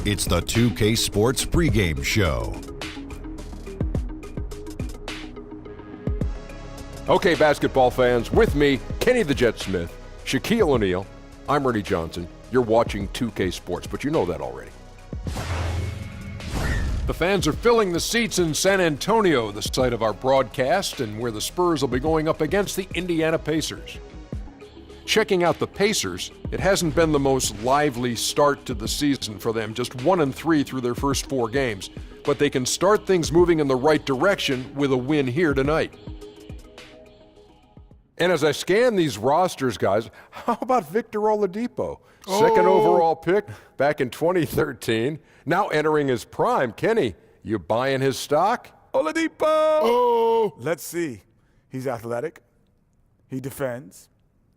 It's the 2K Sports pregame show. Okay, basketball fans, with me, Kenny the Jet Smith, Shaquille O'Neal. I'm Ernie Johnson. You're watching 2K Sports, but you know that already. The fans are filling the seats in San Antonio, the site of our broadcast, and where the Spurs will be going up against the Indiana Pacers. Checking out the Pacers, it hasn't been the most lively start to the season for them, just 1-3 through their first 4 games. But they can start things moving in the right direction with a win here tonight. And as I scan these rosters, guys, how about Victor Oladipo? Second overall pick back in 2013, now entering his prime. Kenny, you buying his stock? Oladipo! Oh! Let's see. He's athletic. He defends.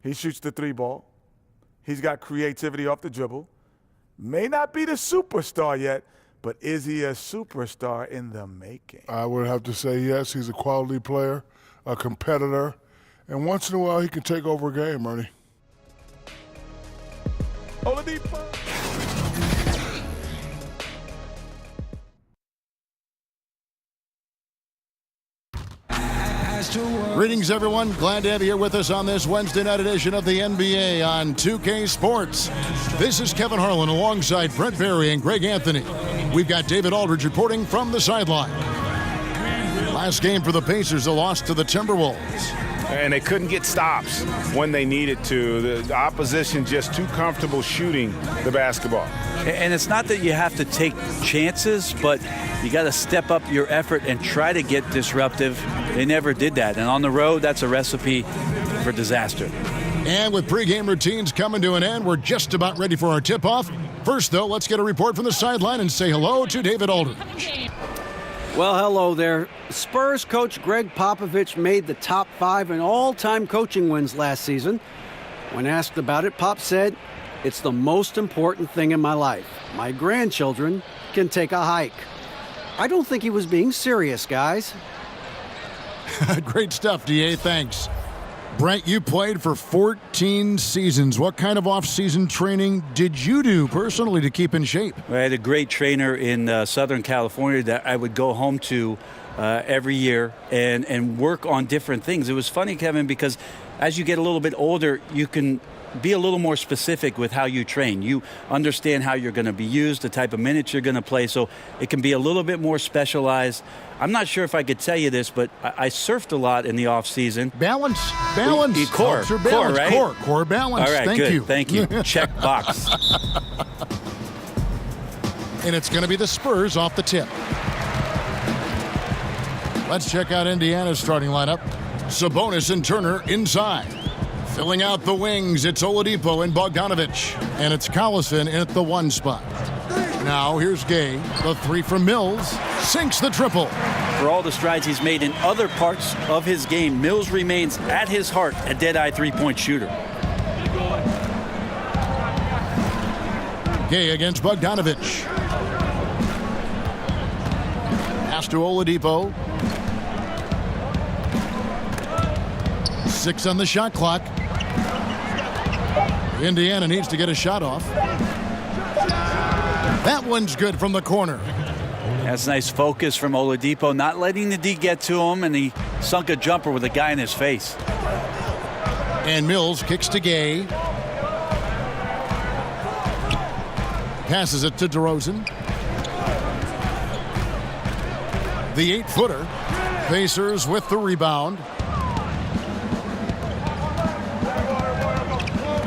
He shoots the 3 ball. He's got creativity off the dribble. May not be the superstar yet, but is he a superstar in the making? I would have to say yes. He's a quality player, a competitor, and once in a while he can take over a game, Ernie. Oladipo! Greetings, everyone. Glad to have you here with us on this Wednesday night edition of the NBA on 2K Sports. This is Kevin Harlan alongside Brent Barry and Greg Anthony. We've got David Aldridge reporting from the sideline. Last game for the Pacers, a loss to the Timberwolves. And they couldn't get stops when they needed to. The opposition just too comfortable shooting the basketball. And it's not that you have to take chances, but you got to step up your effort and try to get disruptive. They never did that. And on the road, that's a recipe for disaster. And with pregame routines coming to an end, we're just about ready for our tip-off. First, though, let's get a report from the sideline and say hello to David Aldridge. Well, hello there. Spurs coach Greg Popovich made the top 5 in all-time coaching wins last season. When asked about it, Pop said, "It's the most important thing in my life. My grandchildren can take a hike." I don't think he was being serious, guys. Great stuff, DA. Thanks. Brent, you played for 14 seasons. What kind of off-season training did you do personally to keep in shape? I had a great trainer in Southern California that I would go home to every year and work on different things. It was funny, Kevin, because as you get a little bit older, you can be a little more specific with how you train. You understand how you're going to be used, the type of minutes you're going to play, so it can be a little bit more specialized. I'm not sure if I could tell you this, but I surfed a lot in the off season. Balance. Core, right? Core balance. All right, good. Thank you. Check box. And it's going to be the Spurs off the tip. Let's check out Indiana's starting lineup. Sabonis and Turner inside. Filling out the wings, it's Oladipo and Bogdanovic. And it's Collison at the 1 spot. Now here's Gay. The 3 from Mills. Sinks the triple. For all the strides he's made in other parts of his game, Mills remains at his heart a dead-eye three-point shooter. Gay against Bogdanovic. Pass to Oladipo. 6 on the shot clock. Indiana needs to get a shot off. That one's good from the corner. That's nice focus from Oladipo, not letting the D get to him, and he sunk a jumper with a guy in his face. And Mills kicks to Gay. Passes it to DeRozan. The 8-footer. Pacers with the rebound.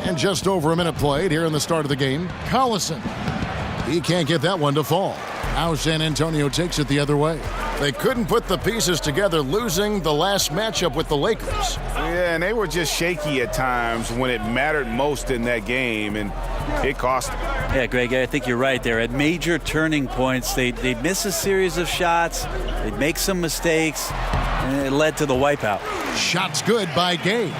And just over a minute played here in the start of the game. Collison. He can't get that one to fall. Now San Antonio takes it the other way. They couldn't put the pieces together, losing the last matchup with the Lakers. Yeah, and they were just shaky at times when it mattered most in that game, and it cost them. Yeah, Greg, I think you're right there. At major turning points, they'd miss a series of shots, they'd make some mistakes, and it led to the wipeout. Shots good by Gay.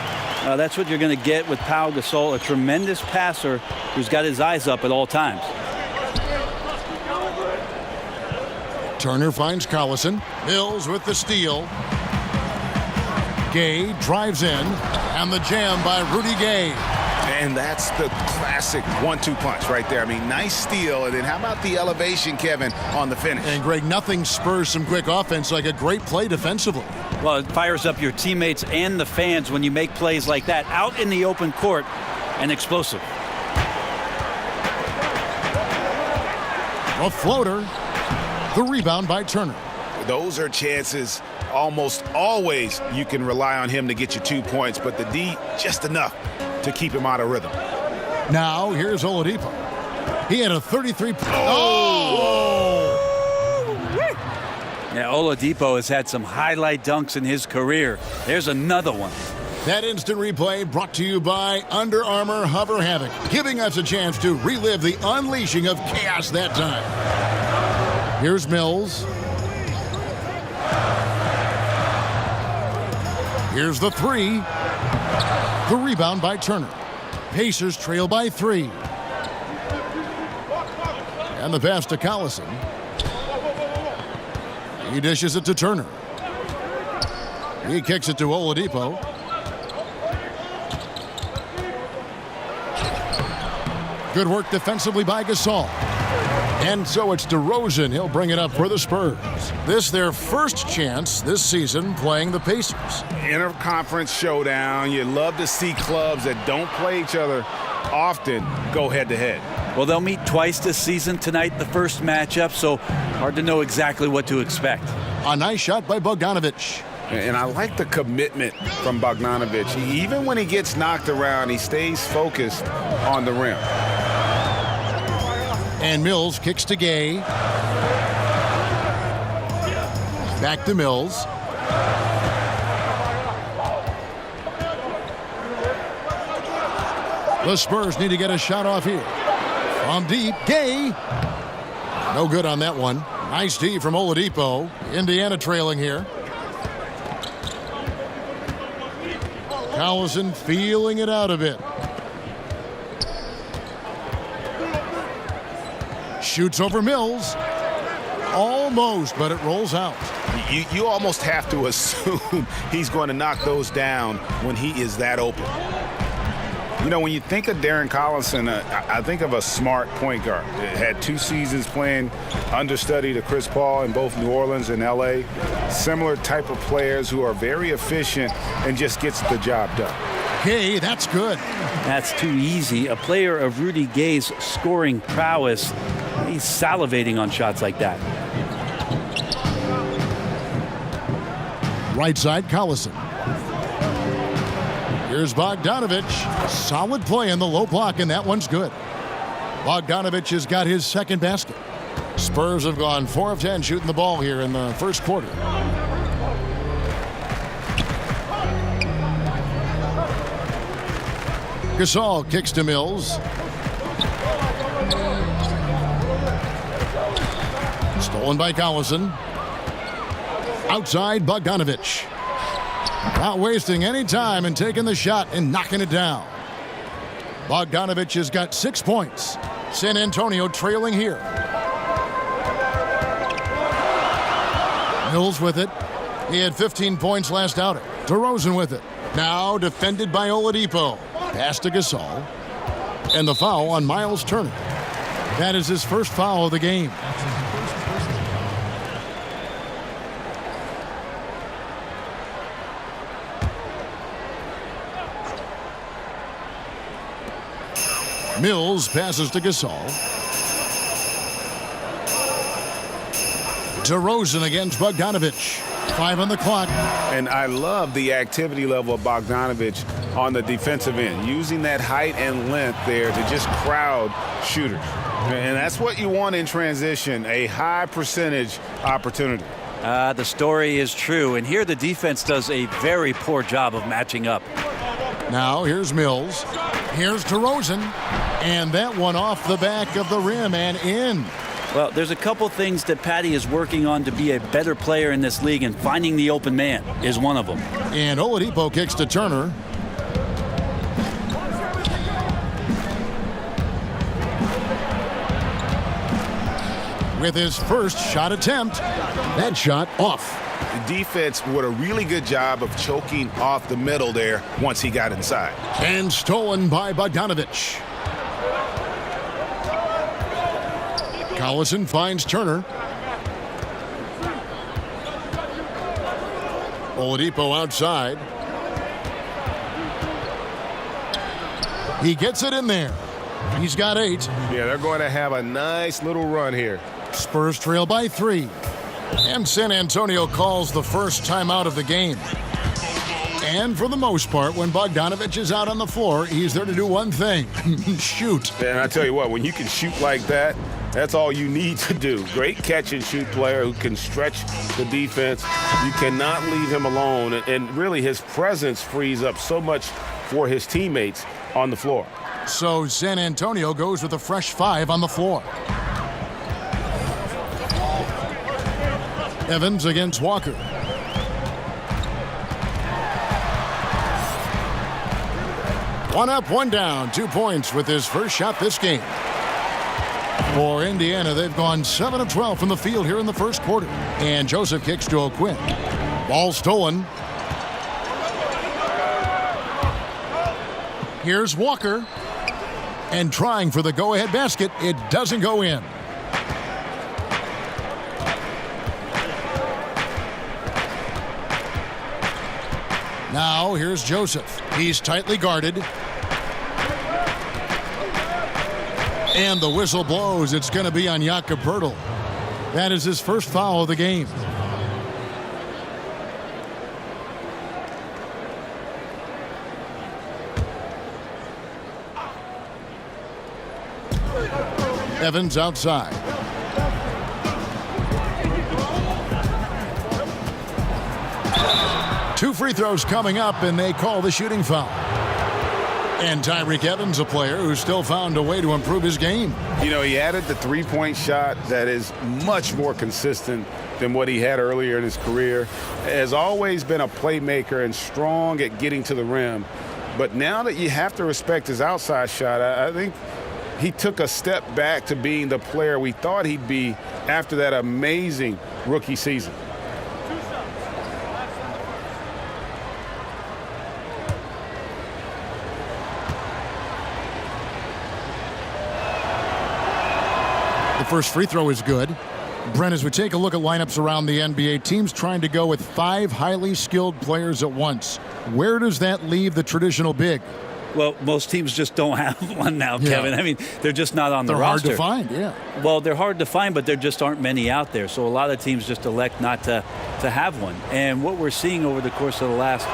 That's what you're going to get with Pau Gasol, a tremendous passer who's got his eyes up at all times. Turner finds Collison. Mills with the steal. Gay drives in, and the jam by Rudy Gay. And that's the classic 1-2 punch right there. I mean, nice steal, and then how about the elevation, Kevin, on the finish? And Greg, nothing spurs some quick offense like a great play defensively. Well, it fires up your teammates and the fans when you make plays like that out in the open court and explosive. A floater. The rebound by Turner. Those are chances almost always you can rely on him to get you 2 points, but the D just enough to keep him out of rhythm. Now here's Oladipo. He had a 33. Yeah, Oladipo has had some highlight dunks in his career. There's another one. That instant replay brought to you by Under Armour Hover Havoc, giving us a chance to relive the unleashing of chaos that time. Here's Mills. Here's the three. The rebound by Turner. Pacers trail by 3. And the pass to Collison. He dishes it to Turner. He kicks it to Oladipo. Good work defensively by Gasol. And so it's DeRozan. He'll bring it up for the Spurs. This their first chance this season playing the Pacers. Interconference showdown. You love to see clubs that don't play each other often go head-to-head. Well, they'll meet twice this season. Tonight, the first matchup, so hard to know exactly what to expect. A nice shot by Bogdanovic. And I like the commitment from Bogdanovic. Even when he gets knocked around, he stays focused on the rim. And Mills kicks to Gay. Back to Mills. The Spurs need to get a shot off here. From deep, Gay. No good on that one. Nice D from Oladipo. Indiana trailing here. Collison feeling it out a bit. Shoots over Mills. Almost, but it rolls out. You almost have to assume he's going to knock those down when he is that open. You know, when you think of Darren Collison, I think of a smart point guard. Had 2 seasons playing understudy to Chris Paul in both New Orleans and L.A. Similar type of players who are very efficient and just gets the job done. Gay, that's good. That's too easy. A player of Rudy Gay's scoring prowess, he's salivating on shots like that. Right side, Collison. Here's Bogdanovic. Solid play in the low block, and that one's good. Bogdanovic has got his second basket. Spurs have gone 4 of 10 shooting the ball here in the first quarter. Gasol kicks to Mills. Stolen by Collison. Outside, Bogdanovic. Not wasting any time and taking the shot and knocking it down. Bogdanovic has got 6 points. San Antonio trailing here. Mills with it. He had 15 points last outing. DeRozan with it. Now defended by Oladipo. Pass to Gasol. And the foul on Miles Turner. That is his first foul of the game. Mills passes to Gasol. DeRozan against Bogdanovic. 5 on the clock. And I love the activity level of Bogdanovic on the defensive end, using that height and length there to just crowd shooters. And that's what you want in transition, a high percentage opportunity. The story is true, and here the defense does a very poor job of matching up. Now here's Mills. Here's DeRozan. And that one off the back of the rim and in. Well, there's a couple things that Patty is working on to be a better player in this league, and finding the open man is one of them. And Oladipo kicks to Turner. with his first shot attempt. That shot off. The defense did a really good job of choking off the middle there once he got inside. And stolen by Bogdanovich. Collison finds Turner. Oladipo outside. He gets it in there. He's got 8. Yeah, they're going to have a nice little run here. Spurs trail by 3. And San Antonio calls the first timeout of the game. And for the most part, when Bogdanovich is out on the floor, he's there to do one thing, shoot. And I tell you what, when you can shoot like that, that's all you need to do. Great catch-and-shoot player who can stretch the defense. You cannot leave him alone. And really, his presence frees up so much for his teammates on the floor. So San Antonio goes with a fresh 5 on the floor. Evans against Walker. One up, one down. 2 points with his first shot this game. For Indiana, they've gone 7 of 12 from the field here in the first quarter. And Joseph kicks to O'Quinn. Ball stolen. Here's Walker. And trying for the go-ahead basket. It doesn't go in. Now here's Joseph. He's tightly guarded. And the whistle blows. It's going to be on Jakob Poeltl. That is his first foul of the game. Evans outside. Two free throws coming up, and they call the shooting foul. And Tyreke Evans, a player who still found a way to improve his game. You know, he added the three-point shot that is much more consistent than what he had earlier in his career. Has always been a playmaker and strong at getting to the rim. But now that you have to respect his outside shot, I think he took a step back to being the player we thought he'd be after that amazing rookie season. The first free throw is good. Brent, as we take a look at lineups around the NBA, teams trying to go with 5 highly skilled players at once. Where does that leave the traditional big? Well, most teams just don't have one now, Kevin. I mean, they're just not on the roster. They're hard to find, yeah. Well, they're hard to find, but there just aren't many out there. So a lot of teams just elect not to have one. And what we're seeing over the course of the last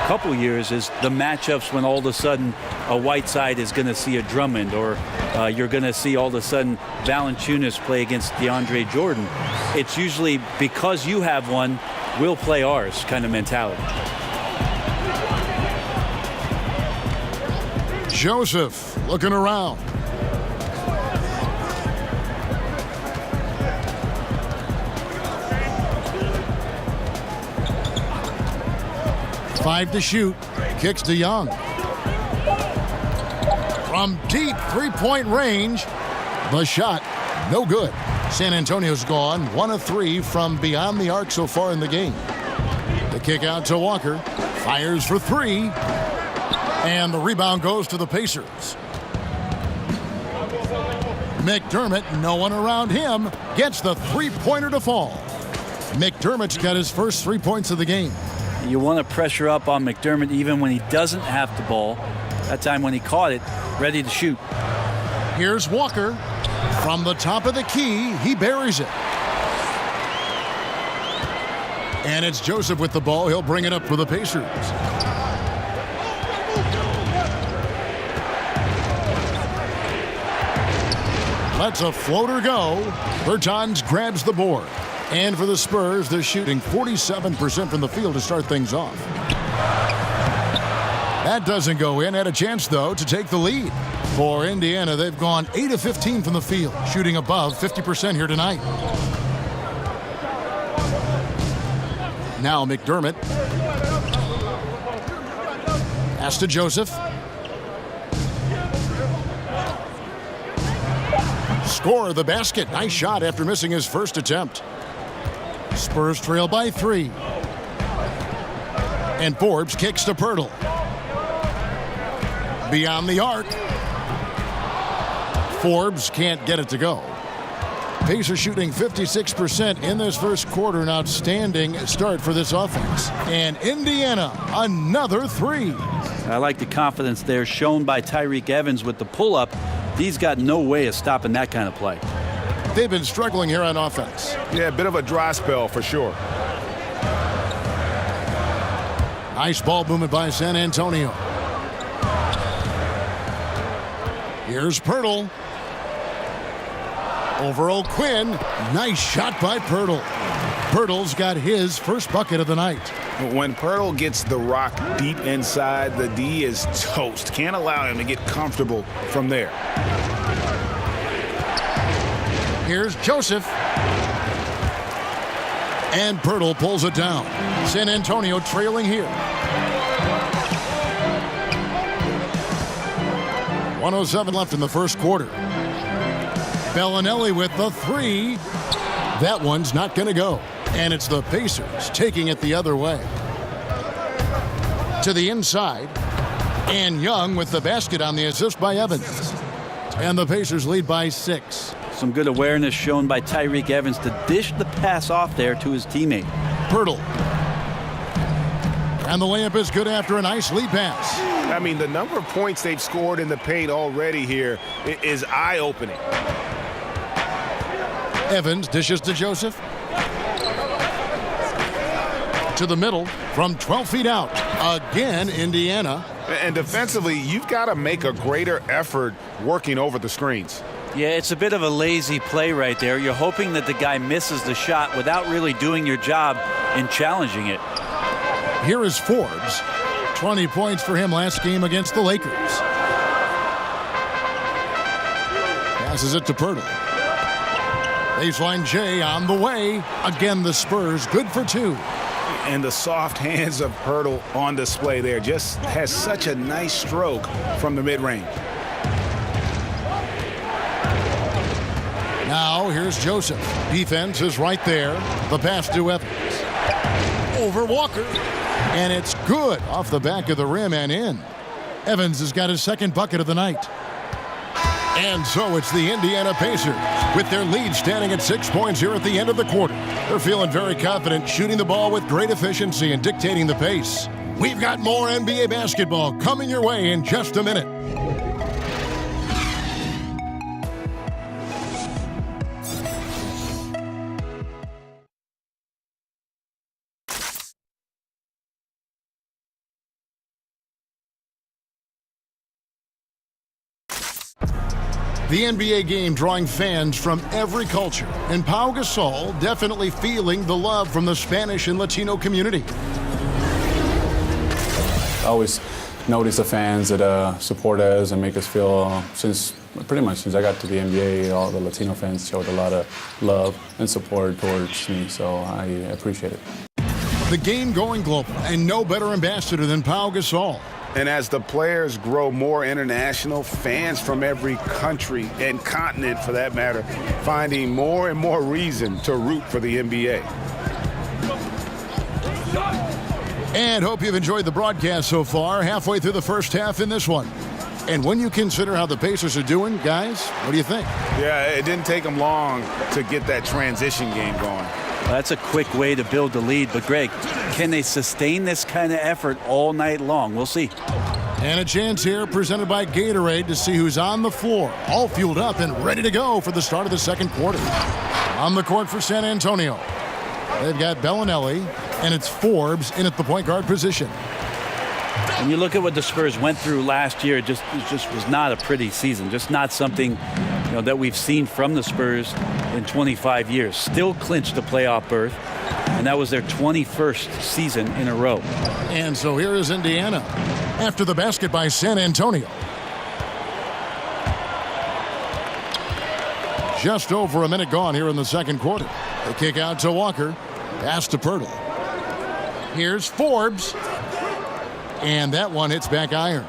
couple years is the matchups when all of a sudden a Whiteside is going to see a Drummond, or you're going to see all of a sudden Valanciunas play against DeAndre Jordan. It's usually because you have one, we'll play ours kind of mentality. Joseph looking around. Five to shoot. Kicks to Young. From deep three-point range. The shot, no good. San Antonio's gone 1 of 3 from beyond the arc so far in the game. The kick out to Walker. Fires for 3. And the rebound goes to the Pacers. McDermott, no one around him, gets the three-pointer to fall. McDermott's got his first 3 points of the game. You want to pressure up on McDermott even when he doesn't have the ball. That time when he caught it, ready to shoot. Here's Walker. From the top of the key, he buries it. And it's Joseph with the ball. He'll bring it up for the Pacers. Lets a floater go. Bertans grabs the board. And for the Spurs, they're shooting 47% from the field to start things off. That doesn't go in. Had a chance, though, to take the lead. For Indiana, they've gone 8 of 15 from the field, shooting above 50% here tonight. Now McDermott. Pass to Joseph. score the basket. Nice shot after missing his first attempt. Spurs trail by 3. And Forbes kicks to Pirtle. Beyond the arc. Forbes can't get it to go. Pacers shooting 56% in this first quarter. An outstanding start for this offense. And Indiana, another 3. I like the confidence there shown by Tyreke Evans with the pull-up. He's got no way of stopping that kind of play. They've been struggling here on offense. Yeah, a bit of a dry spell for sure. Nice ball movement by San Antonio. Here's Pirtle. Over O'Quinn. Nice shot by Pirtle. Pirtle's got his first bucket of the night. When Pirtle gets the rock deep inside, the D is toast. Can't allow him to get comfortable from there. Here's Joseph. And Pirtle pulls it down. San Antonio trailing here. 1:07 left in the first quarter. Bellinelli with the 3. That one's not going to go. And it's the Pacers taking it the other way. To the inside. And Young with the basket on the assist by Evans. And the Pacers lead by 6. Some good awareness shown by Tyreke Evans to dish the pass off there to his teammate. Pirtle. And the layup is good after a nice lead pass. I mean, the number of points they've scored in the paint already here is eye-opening. Evans dishes to Joseph. To the middle from 12 feet out. Again, Indiana. And defensively, you've got to make a greater effort working over the screens. Yeah, it's a bit of a lazy play right there. You're hoping that the guy misses the shot without really doing your job in challenging it. Here is Forbes. 20 points for him last game against the Lakers. Passes it to Pirtle. Baseline J on the way. Again, the Spurs good for 2. And the soft hands of Pirtle on display there. Just has such a nice stroke from the mid-range. Now here's Joseph. Defense is right there. The pass to Evans. Over Walker. And it's good off the back of the rim and in. Evans has got his second bucket of the night. And so it's the Indiana Pacers with their lead standing at 6 points here at the end of the quarter. They're feeling very confident, shooting the ball with great efficiency and dictating the pace. We've got more NBA basketball coming your way in just a minute. The NBA game drawing fans from every culture, and Pau Gasol definitely feeling the love from the Spanish and Latino community. I always notice the fans that support us and make us feel, pretty much since I got to the NBA, all the Latino fans showed a lot of love and support towards me, so I appreciate it. The game going global, and no better ambassador than Pau Gasol. And as the players grow more international, fans from every country and continent, for that matter, finding more and more reason to root for the NBA. And hope you've enjoyed the broadcast so far, halfway through the first half in this one. And when you consider how the Pacers are doing, guys, what do you think? Yeah, it didn't take them long to get that transition game going. Well, that's a quick way to build the lead. But, Greg, can they sustain this kind of effort all night long? We'll see. And a chance here presented by Gatorade to see who's on the floor, all fueled up and ready to go for the start of the second quarter. On the court for San Antonio, they've got Bellinelli, and it's Forbes in at the point guard position. When you look at what the Spurs went through last year, it just was not a pretty season. Just not something that we've seen from the Spurs in 25 years. Still clinched a playoff berth, and that was their 21st season in a row. And so here is Indiana after the basket by San Antonio. Just over a minute gone here in the second quarter. The kick out to Walker. Pass to Pirtle. Here's Forbes. And that one hits back iron.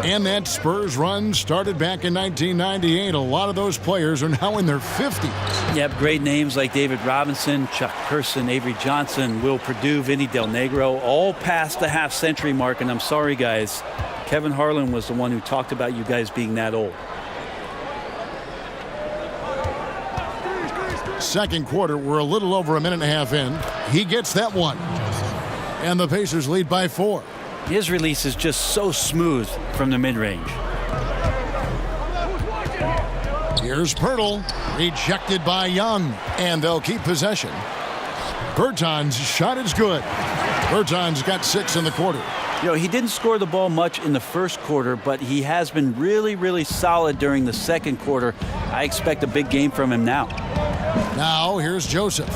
And that Spurs run started back in 1998. A lot of those players are now in their 50s. You have great names like David Robinson, Chuck Person, Avery Johnson, Will Perdue, Vinny Del Negro, all past the half-century mark. And I'm sorry, guys, Kevin Harlan was the one who talked about you guys being that old. Second quarter, we're a little over a minute and a half in. He gets that one. And the Pacers lead by 4. His release is just so smooth from the mid-range. Here's Pirtle, rejected by Young, and they'll keep possession. Berton's shot is good. Berton's got 6 in the quarter. You know, he didn't score the ball much in the first quarter, but he has been really, really solid during the second quarter. I expect a big game from him now. Now, here's Joseph.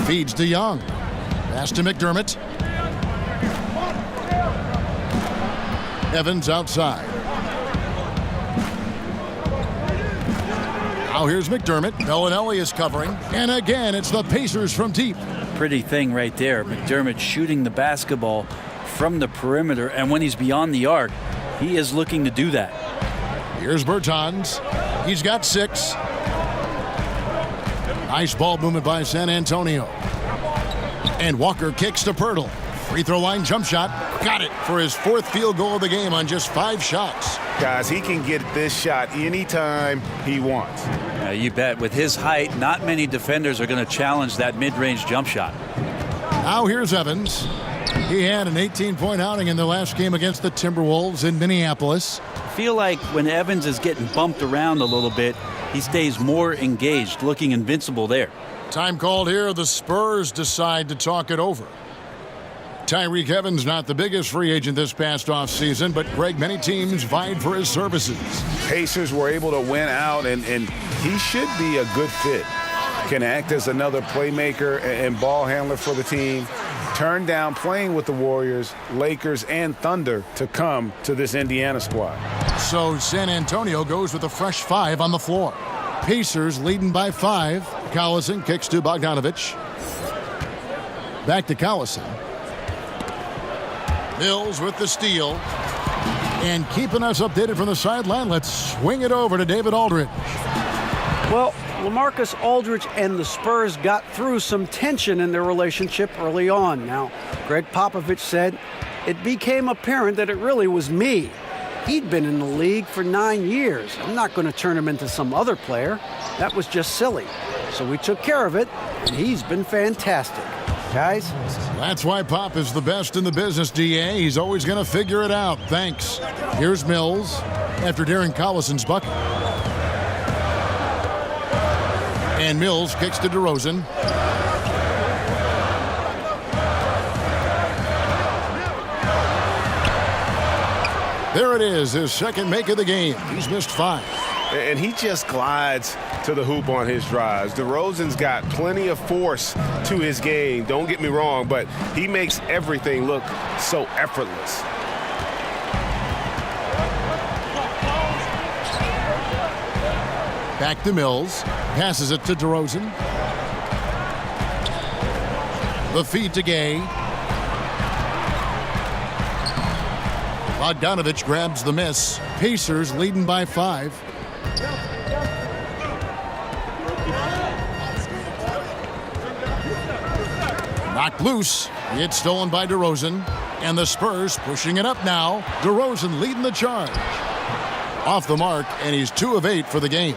Feeds to Young. Pass to McDermott. Evans outside. Now here's McDermott. Bellinelli is covering. And again, it's the Pacers from deep. Pretty thing right there. McDermott shooting the basketball from the perimeter. And when he's beyond the arc, he is looking to do that. Here's Bertans. He's got 6. Nice ball movement by San Antonio. And Walker kicks to Pirtle. Free throw line jump shot. Got it for his 4th field goal of the game on just 5 shots. Guys, he can get this shot anytime he wants. You bet. With his height, not many defenders are going to challenge that mid-range jump shot. Now here's Evans. He had an 18-point outing in the last game against the Timberwolves in Minneapolis. I feel like when Evans is getting bumped around a little bit, he stays more engaged, looking invincible there. Time called here. The Spurs decide to talk it over. Tyreke Evans not the biggest free agent this past offseason, but Greg, many teams vied for his services. Pacers were able to win out, and he should be a good fit. Can act as another playmaker and ball handler for the team. Turned down playing with the Warriors, Lakers, and Thunder to come to this Indiana squad. So San Antonio goes with a fresh 5 on the floor. Pacers leading by 5. Collison kicks to Bogdanovich. Back to Collison. Mills with the steal. And keeping us updated from the sideline, let's swing it over to David Aldridge. Well, LaMarcus Aldridge and the Spurs got through some tension in their relationship early on. Now, Greg Popovich said it became apparent that it really was me. He'd been in the league for 9 years. I'm not going to turn him into some other player. That was just silly. So we took care of it, and he's been fantastic. Guys? That's why Pop is the best in the business, DA. He's always going to figure it out. Thanks. Here's Mills after Darren Collison's bucket. And Mills kicks to DeRozan. There it is, his second make of the game. He's missed 5. And he just glides to the hoop on his drives. DeRozan's got plenty of force to his game, don't get me wrong, but he makes everything look so effortless. Back to Mills. Passes it to DeRozan. The feed to Gay. Bogdanovich grabs the miss. Pacers leading by 5. Knocked loose. It's stolen by DeRozan. And the Spurs pushing it up now. DeRozan leading the charge. Off the mark, and he's 2 of 8 for the game.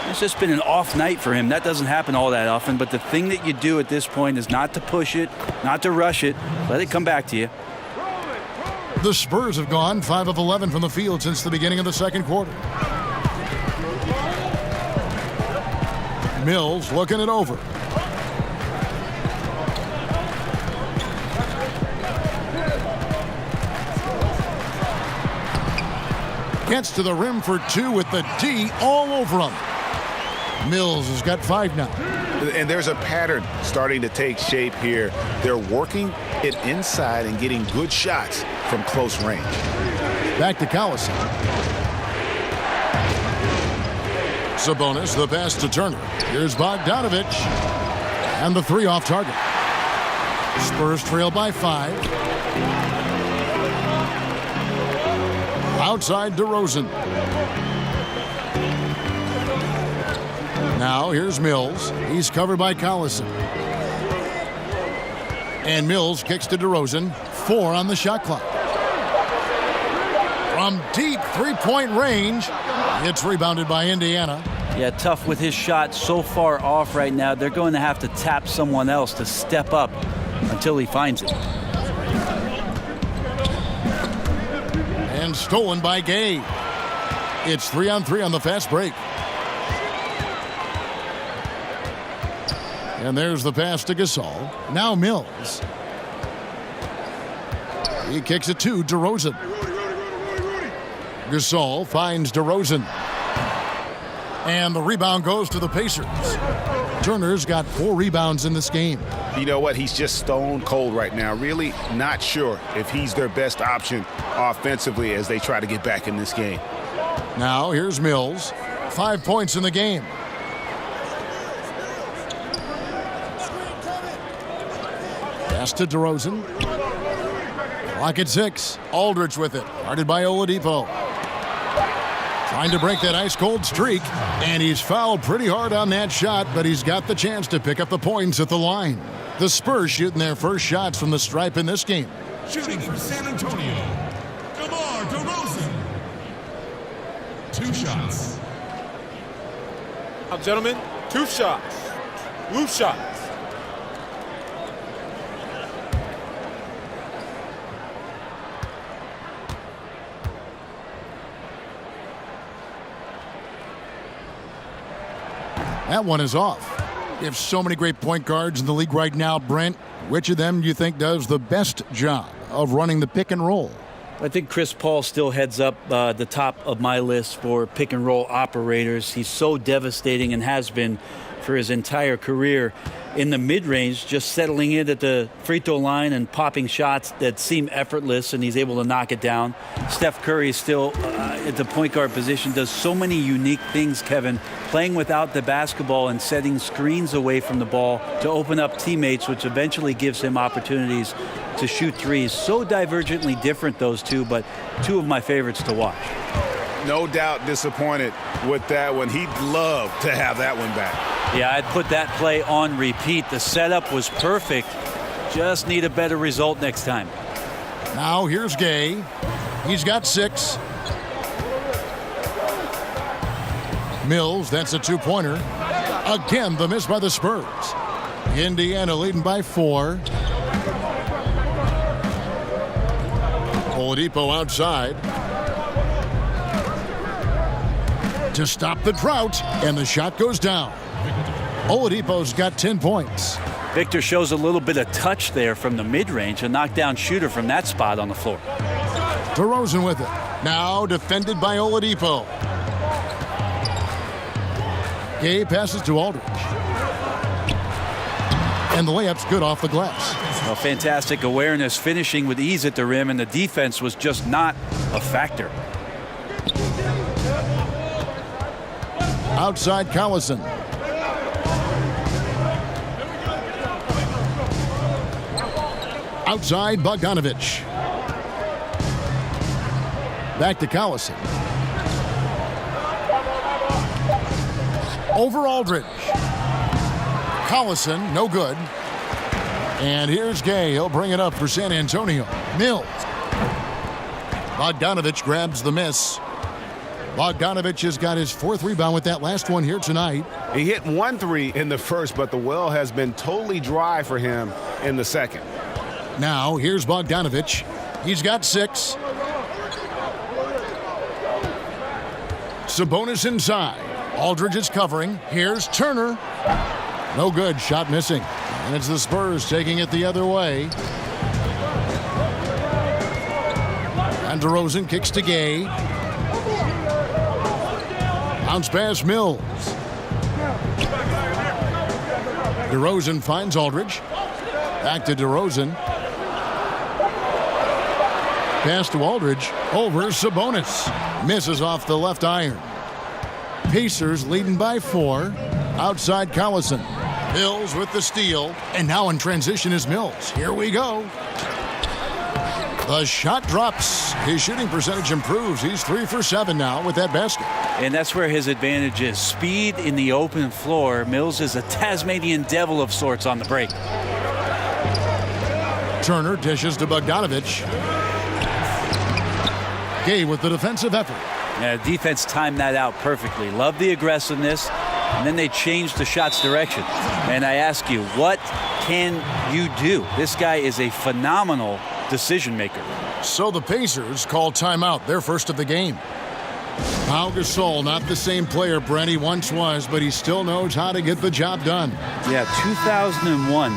It's just been an off night for him. That doesn't happen all that often, but the thing that you do at this point is not to push it, not to rush it. Let it come back to you. The Spurs have gone 5 of 11 from the field since the beginning of the second quarter. Mills looking it over. Gets to the rim for 2 with the D all over him. Mills has got 5 now. And there's a pattern starting to take shape here. They're working it inside and getting good shots from close range. Back to Collison. Sabonis, the pass to Turner. Here's Bogdanovich. And the 3 off target. Spurs trail by 5. Outside DeRozan. Now here's Mills. He's covered by Collison. And Mills kicks to DeRozan. 4 on the shot clock. From deep three-point range, it's rebounded by Indiana. Yeah, tough with his shot so far off right now. They're going to have to tap someone else to step up until he finds it. And stolen by Gay. It's 3-on-3 on the fast break. And there's the pass to Gasol. Now Mills. He kicks it to DeRozan. Gasol finds DeRozan. And the rebound goes to the Pacers. Turner's got 4 rebounds in this game. You know what? He's just stone cold right now. Really not sure if he's their best option offensively as they try to get back in this game. Now here's Mills. 5 points in the game. Pass to DeRozan. Clock at 6. Aldridge with it. Guarded by Oladipo. Trying to break that ice-cold streak. And he's fouled pretty hard on that shot, but he's got the chance to pick up the points at the line. The Spurs shooting their first shots from the stripe in this game. Shooting for San Antonio, DeMar DeRozan. 2 shots. Now, gentlemen, 2 shots. Loose shots. That one is off. You have so many great point guards in the league right now, Brent. Which of them do you think does the best job of running the pick and roll? I think Chris Paul still heads up the top of my list for pick and roll operators. He's so devastating and has been for his entire career. In the mid-range, just settling in at the free throw line and popping shots that seem effortless, and he's able to knock it down. Steph Curry is still at the point guard position, does so many unique things, Kevin, playing without the basketball and setting screens away from the ball to open up teammates, which eventually gives him opportunities to shoot threes. So divergently different, those two, but 2 of my favorites to watch. No doubt disappointed with that one. He'd love to have that one back. Yeah, I'd put that play on repeat. The setup was perfect. Just need a better result next time. Now here's Gay. He's got 6. Mills, that's a 2-pointer. Again, the miss by the Spurs. Indiana leading by 4. Oladipo outside. To stop the drought, and the shot goes down. Oladipo's got 10 points. Victor shows a little bit of touch there from the mid-range, a knockdown shooter from that spot on the floor. DeRozan with it. Now defended by Oladipo. Gay passes to Aldridge. And the layup's good off the glass. Well, fantastic awareness, finishing with ease at the rim, and the defense was just not a factor. Outside Collison. Outside Bogdanovich. Back to Collison. Over Aldridge. Collison, no good. And here's Gay. He'll bring it up for San Antonio. Mills. Bogdanovich grabs the miss. Bogdanovich has got his 4th rebound with that last one here tonight. He hit 1 3 in the first, but the well has been totally dry for him in the second. Now, here's Bogdanovich. He's got 6. Sabonis inside. Aldridge is covering. Here's Turner. No good. Shot missing. And it's the Spurs taking it the other way. And DeRozan kicks to Gay. Bounce pass Mills. DeRozan finds Aldridge. Back to DeRozan. Pass to Aldridge. Over Sabonis. Misses off the left iron. Pacers leading by 4. Outside Collison. Mills with the steal. And now in transition is Mills. Here we go. The shot drops. His shooting percentage improves. He's 3 for 7 now with that basket. And that's where his advantage is. Speed in the open floor. Mills is a Tasmanian devil of sorts on the break. Turner dishes to Bogdanovich. Gay with the defensive effort. Yeah, defense timed that out perfectly. Love the aggressiveness. And then they changed the shot's direction. And I ask you, what can you do? This guy is a phenomenal decision maker. So the Pacers call timeout, their first of the game. Pau Gasol, not the same player Brent he once was, but he still knows how to get the job done. Yeah, 2001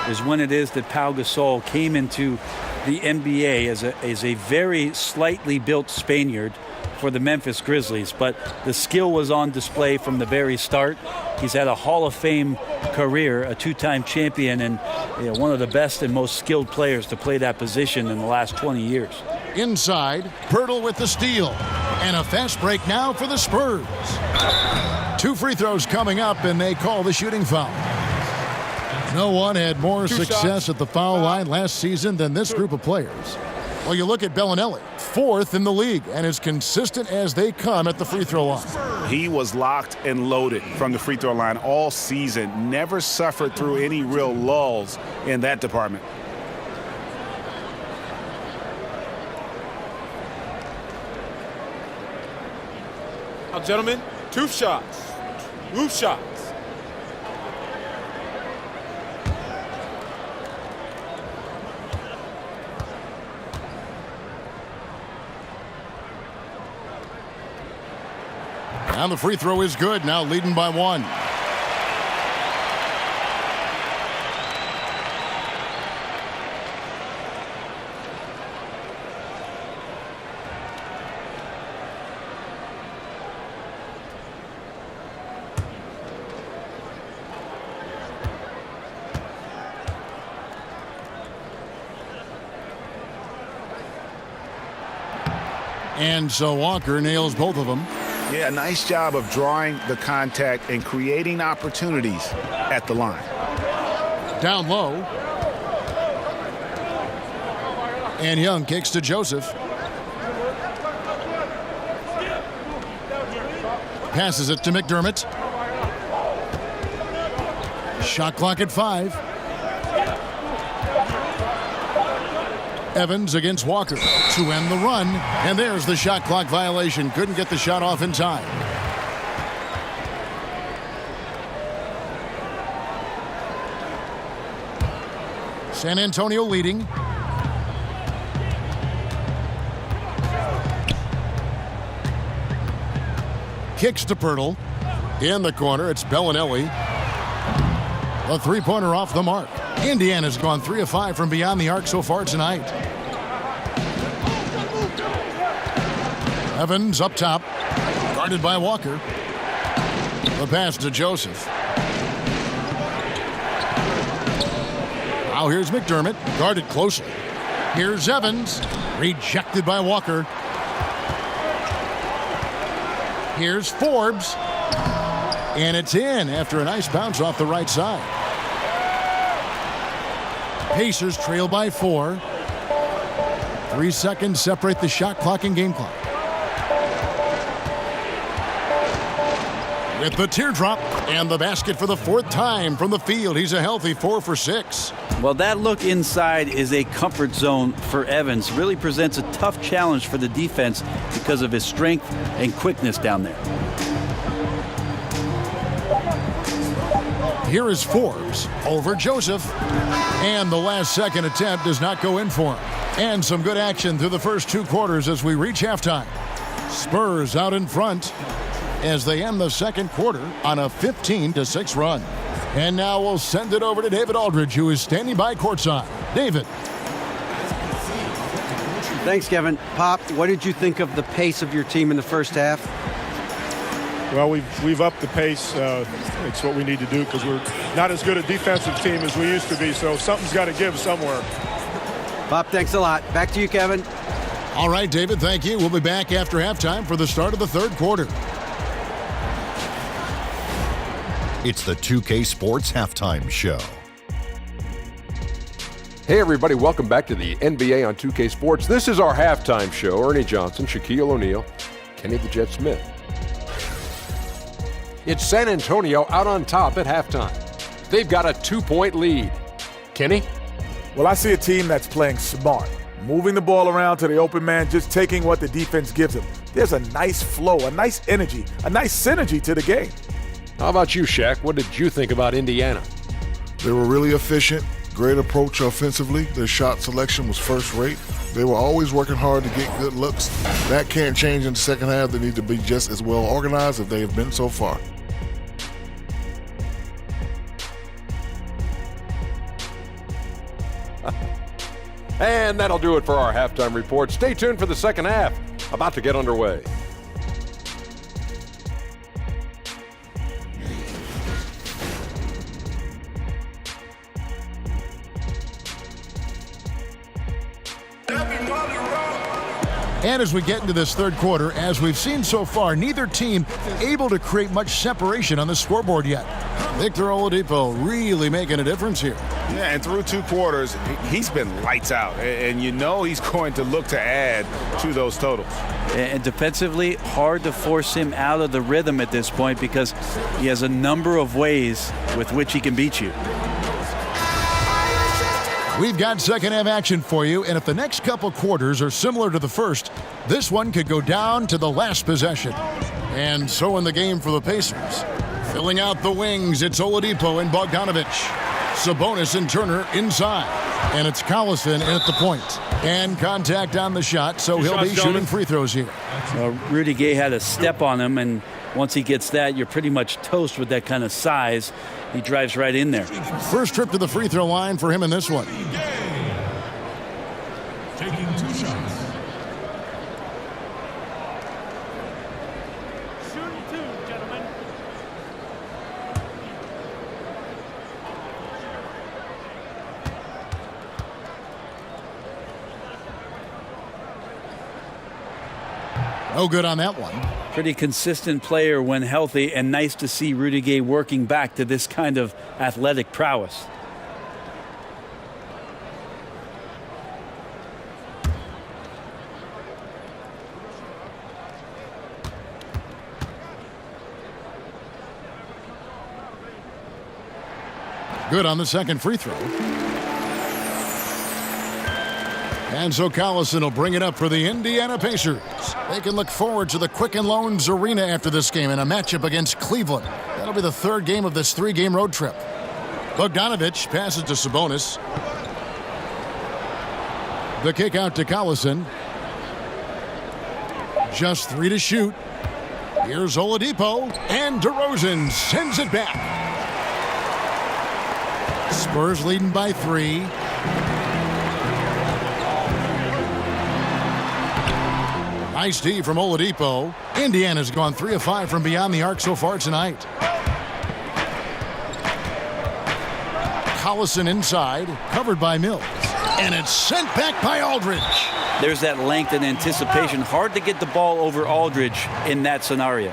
is when it is that Pau Gasol came into the NBA as a very slightly built Spaniard for the Memphis Grizzlies, but the skill was on display from the very start. He's had a Hall of Fame career, a two-time champion, and one of the best and most skilled players to play that position in the last 20 years. Inside, Pirtle with the steal. And a fast break now for the Spurs. 2 free throws coming up, and they call the shooting foul. No one had more success at the foul line last season than this group of players. Well, you look at Bellinelli, 4th in the league, and as consistent as they come at the free throw line. He was locked and loaded from the free throw line all season. Never suffered through any real lulls in that department. Now, gentlemen, 2 shots. Loose shots. And the free throw is good, now leading by 1. And so Walker nails both of them. Yeah, nice job of drawing the contact and creating opportunities at the line. Down low. And Young kicks to Joseph. Passes it to McDermott. Shot clock at 5. Evans against Walker to end the run, and there's the shot clock violation. Couldn't get the shot off in time. San Antonio leading. Kicks to Pirtle. In the corner, it's Bellinelli. A three-pointer off the mark. Indiana's gone 3 of 5 from beyond the arc so far tonight. Evans up top, guarded by Walker. The pass to Joseph. Now here's McDermott, guarded closely. Here's Evans, rejected by Walker. Here's Forbes, and it's in after a nice bounce off the right side. Pacers trail by 4. 3 seconds separate the shot clock and game clock. With the teardrop and the basket for the 4th time from the field. He's a healthy 4 for 6. Well, that look inside is a comfort zone for Evans. Really presents a tough challenge for the defense because of his strength and quickness down there. Here is Forbes over Joseph. And the last second attempt does not go in for him. And some good action through the first 2 quarters as we reach halftime. Spurs out in front as they end the second quarter on a 15-6 run. And now we'll send it over to David Aldridge, who is standing by courtside. David. Thanks, Kevin. Pop, what did you think of the pace of your team in the first half? Well, we've upped the pace. It's what we need to do because we're not as good a defensive team as we used to be, so something's got to give somewhere. Pop, thanks a lot. Back to you, Kevin. All right, David, thank you. We'll be back after halftime for the start of the third quarter. It's the 2K Sports Halftime Show. Hey everybody, welcome back to the NBA on 2K Sports. This is our halftime show. Ernie Johnson, Shaquille O'Neal, Kenny the Jet Smith. It's San Antonio out on top at halftime. They've got a 2-point lead. Kenny? Well, I see a team that's playing smart, moving the ball around to the open man, just taking what the defense gives them. There's a nice flow, a nice energy, a nice synergy to the game. How about you, Shaq? What did you think about Indiana? They were really efficient, great approach offensively. Their shot selection was first rate. They were always working hard to get good looks. That can't change in the second half. They need to be just as well organized as they have been so far. And that'll do it for our halftime report. Stay tuned for the second half, about to get underway. And as we get into this third quarter, as we've seen so far, neither team able to create much separation on the scoreboard yet. Victor Oladipo really making a difference here. Yeah, and through 2 quarters, he's been lights out. And you know he's going to look to add to those totals. And defensively, hard to force him out of the rhythm at this point because he has a number of ways with which he can beat you. We've got second half action for you, and if the next couple quarters are similar to the first, this one could go down to the last possession. And so in the game for the Pacers. Filling out the wings, it's Oladipo and Bogdanovic. Sabonis and Turner inside. And it's Collison at the point. And contact on the shot, so he'll be shooting free throws here. Rudy Gay had a step on him, and once he gets that, you're pretty much toast with that kind of size. He drives right in there. First trip to the free throw line for him in this one. Taking 2 shots. Shooting 2, gentlemen. No good on that one. Pretty consistent player when healthy, and nice to see Rudy Gay working back to this kind of athletic prowess. Good on the second free throw. And so Collison will bring it up for the Indiana Pacers. They can look forward to the Quicken Loans Arena after this game in a matchup against Cleveland. That'll be the third game of this 3-game road trip. Bogdanovic passes to Sabonis. The kick out to Collison. Just 3 to shoot. Here's Oladipo, and DeRozan sends it back. Spurs leading by 3. Nice D from Oladipo. Indiana's gone 3 of 5 from beyond the arc so far tonight. Collison inside, covered by Mills. And it's sent back by Aldridge. There's that length and anticipation. Hard to get the ball over Aldridge in that scenario.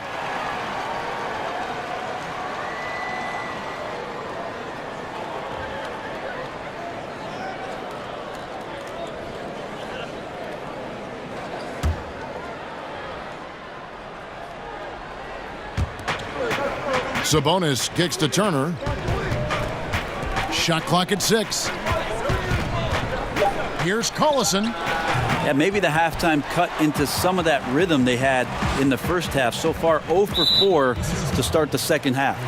Sabonis kicks to Turner. Shot clock at 6. Here's Collison. Yeah, maybe the halftime cut into some of that rhythm they had in the first half. So far, 0 for 4 to start the second half.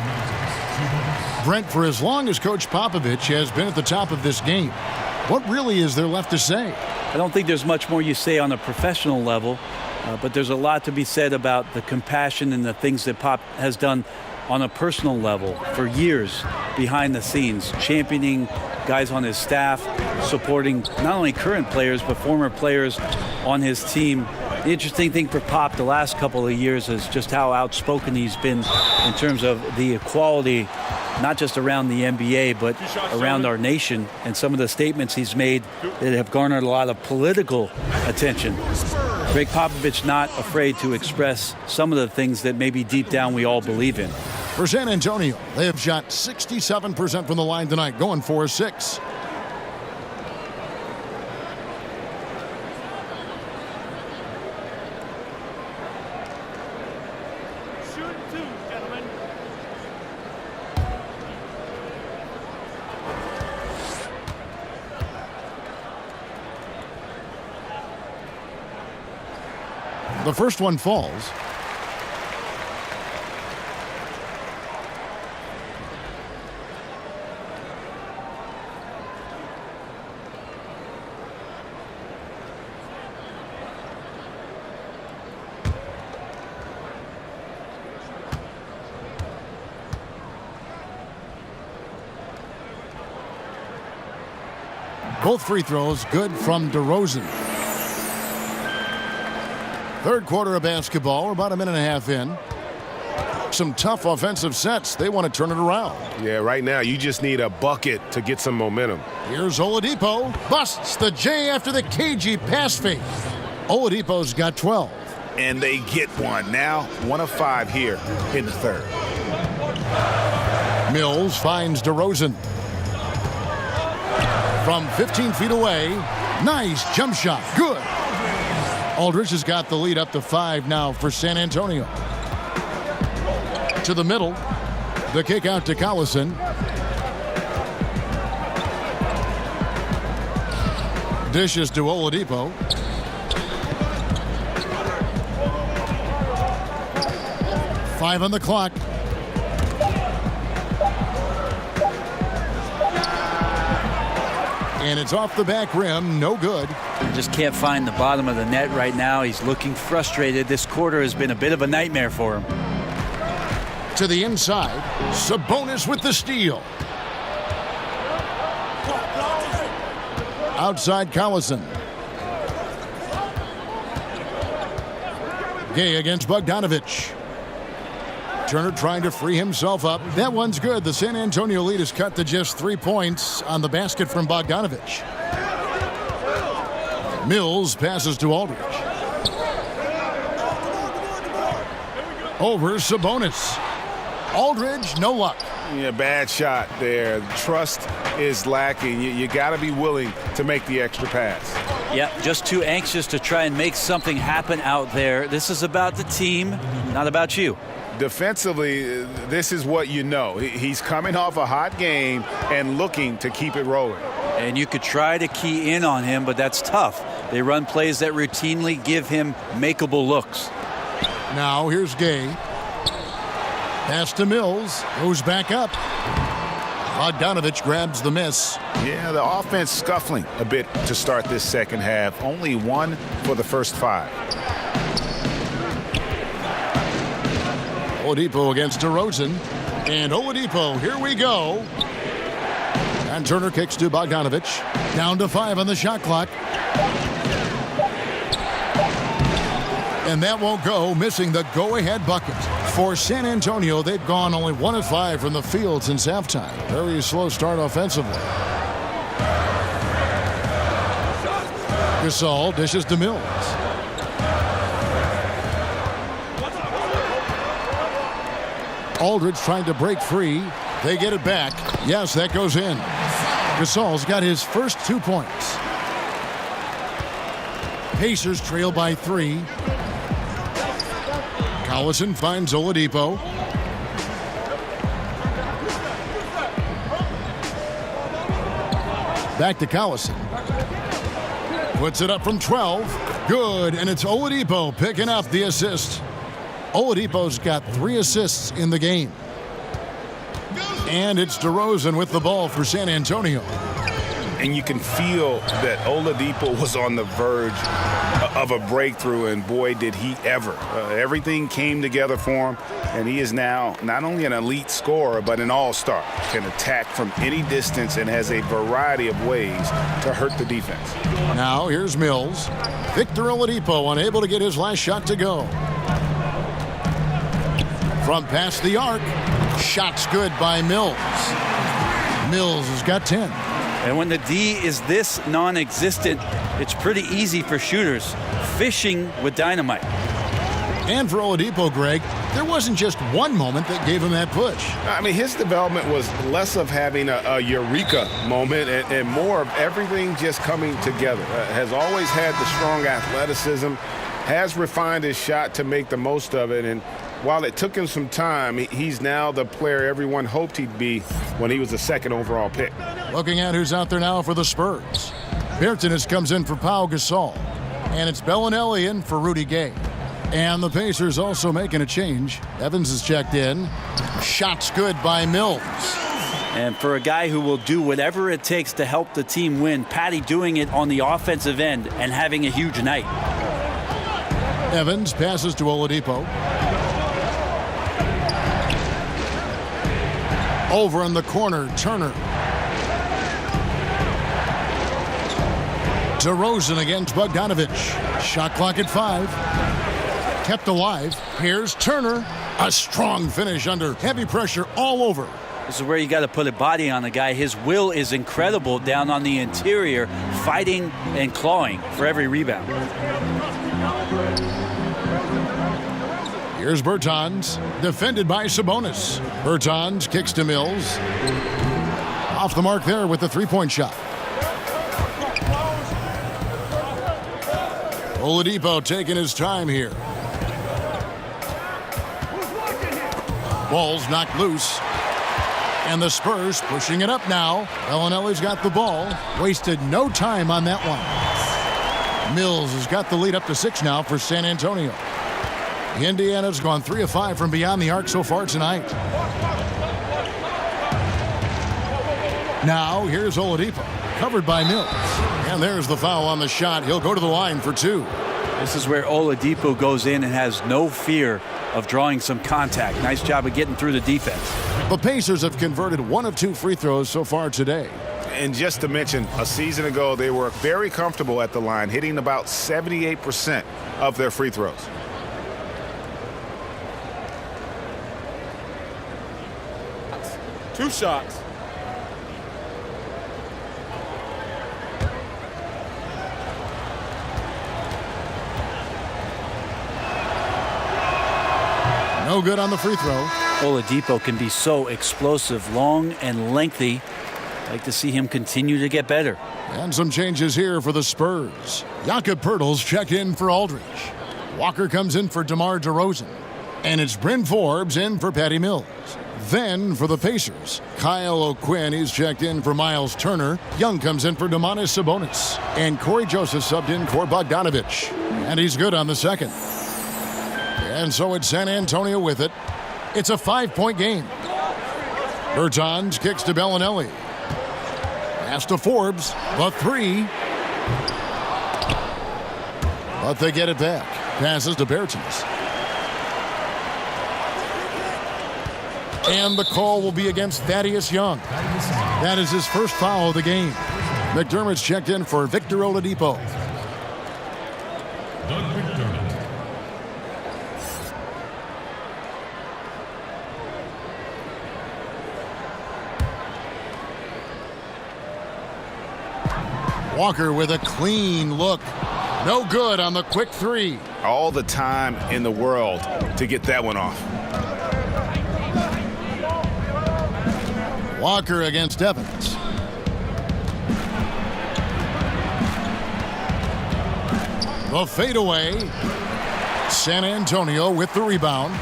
Brent, for as long as Coach Popovich has been at the top of this game, what really is there left to say? I don't think there's much more you say on a professional level, but there's a lot to be said about the compassion and the things that Pop has done on a personal level for years behind the scenes, championing guys on his staff, supporting not only current players but former players on his team. The interesting thing for Pop the last couple of years is just how outspoken he's been in terms of the equality, not just around the NBA but around our nation, and some of the statements he's made that have garnered a lot of political attention. Greg Popovich not afraid to express some of the things that maybe deep down we all believe in. For San Antonio, they have shot 67% from the line tonight, going 4 of 6. The first one falls. Both free throws good from DeRozan. Third quarter of basketball. We're about a minute and a half in. Some tough offensive sets. They want to turn it around. Yeah, right now you just need a bucket to get some momentum. Here's Oladipo. Busts the J after the cagey pass fake. Oladipo's got 12. And they get one. Now 1 of 5 here in the third. Mills finds DeRozan. From 15 feet away. Nice jump shot. Good. Aldridge has got the lead up to 5 now for San Antonio. To the middle. The kick out to Collison. Dishes to Oladipo. Five on the clock. And it's off the back rim. No good. Just can't find the bottom of the net right now. He's looking frustrated. This quarter has been a bit of a nightmare for him. To the inside. Sabonis with the steal. Outside Collison. Gay against Bogdanovich. Turner trying to free himself up. That one's good. The San Antonio lead is cut to just 3 points on the basket from Bogdanovich. Mills passes to Aldridge. Over Sabonis. Aldridge, no luck. Yeah, bad shot there. Trust is lacking. You got to be willing to make the extra pass. Yeah, just too anxious to try and make something happen out there. This is about the team, not about you. Defensively, this is what you know. He's coming off a hot game and looking to keep it rolling. And you could try to key in on him, but that's tough. They run plays that routinely give him makeable looks. Now here's Gay. Pass to Mills. Goes back up. Bogdanovich grabs the miss. Yeah, the offense scuffling a bit to start this second half. Only 1 for the first 5. Oladipo against DeRozan. And Oladipo, here we go. And Turner kicks to Bogdanovich. Down to 5 on the shot clock. And that won't go, missing the go-ahead bucket. For San Antonio, they've gone only 1 of 5 from the field since halftime. Very slow start offensively. Gasol dishes to Mills. Aldridge trying to break free. They get it back. Yes, that goes in. Gasol's got his first 2 points. Pacers trail by 3. Collison finds Oladipo. Back to Collison. Puts it up from 12. Good, and it's Oladipo picking up the assist. Oladipo's got 3 assists in the game. And it's DeRozan with the ball for San Antonio. And you can feel that Oladipo was on the verge of a breakthrough, and boy, did he ever. Everything came together for him, and he is now not only an elite scorer, but an all-star. Can attack from any distance and has a variety of ways to hurt the defense. Now here's Mills. Victor Oladipo unable to get his last shot to go. From past the arc, shots good by Mills. Mills has got 10. And when the D is this non-existent, it's pretty easy for shooters. Fishing with dynamite. And for Oladipo, Greg, there wasn't just one moment that gave him that push. I mean, his development was less of having a eureka moment and more of everything just coming together. Has always had the strong athleticism, has refined his shot to make the most of it, and while it took him some time, he's now the player everyone hoped he'd be when he was the 2nd overall pick. Looking at who's out there now for the Spurs. Bertans comes in for Pau Gasol. And it's Bellinelli in for Rudy Gay. And the Pacers also making a change. Evans is checked in. Shots good by Mills. And for a guy who will do whatever it takes to help the team win, Patty doing it on the offensive end and having a huge night. Evans passes to Oladipo. Over in the corner, Turner. DeRozan against Bogdanovich. Shot clock at 5. Kept alive. Here's Turner. A strong finish under heavy pressure all over. This is where you got to put a body on the guy. His will is incredible down on the interior, fighting and clawing for every rebound. Here's Bertans, defended by Sabonis. Bertans kicks to Mills. Off the mark there with the three-point shot. Oladipo taking his time here. Ball's knocked loose. And the Spurs pushing it up now. Bellinelli's got the ball. Wasted no time on that one. Mills has got the lead up to 6 now for San Antonio. Indiana's gone 3 of 5 from beyond the arc so far tonight. Now here's Oladipo, covered by Mills. And there's the foul on the shot. He'll go to the line for 2. This is where Oladipo goes in and has no fear of drawing some contact. Nice job of getting through the defense. The Pacers have converted 1 of 2 free throws so far today. And just to mention, a season ago, they were very comfortable at the line, hitting about 78% of their free throws. Two shots. No good on the free throw. Oladipo can be so explosive, long and lengthy. Like to see him continue to get better. And some changes here for the Spurs. Jakob Poeltl's checked in for Aldridge. Walker comes in for DeMar DeRozan. And it's Bryn Forbes in for Patty Mills. Then for the Pacers, Kyle O'Quinn is checked in for Miles Turner. Young comes in for Domantas Sabonis. And Corey Joseph subbed in for Bogdanovich. And he's good on the second. And so it's San Antonio with it. It's a 5-point game. Bertans kicks to Bellinelli. Pass to Forbes. The 3. But they get it back. Passes to Bertans. And the call will be against Thaddeus Young. That is his first foul of the game. McDermott's checked in for Victor Oladipo. Doug McDermott. Walker with a clean look. No good on the quick 3. All the time in the world to get that one off. Walker against Evans. The fadeaway. San Antonio with the rebound.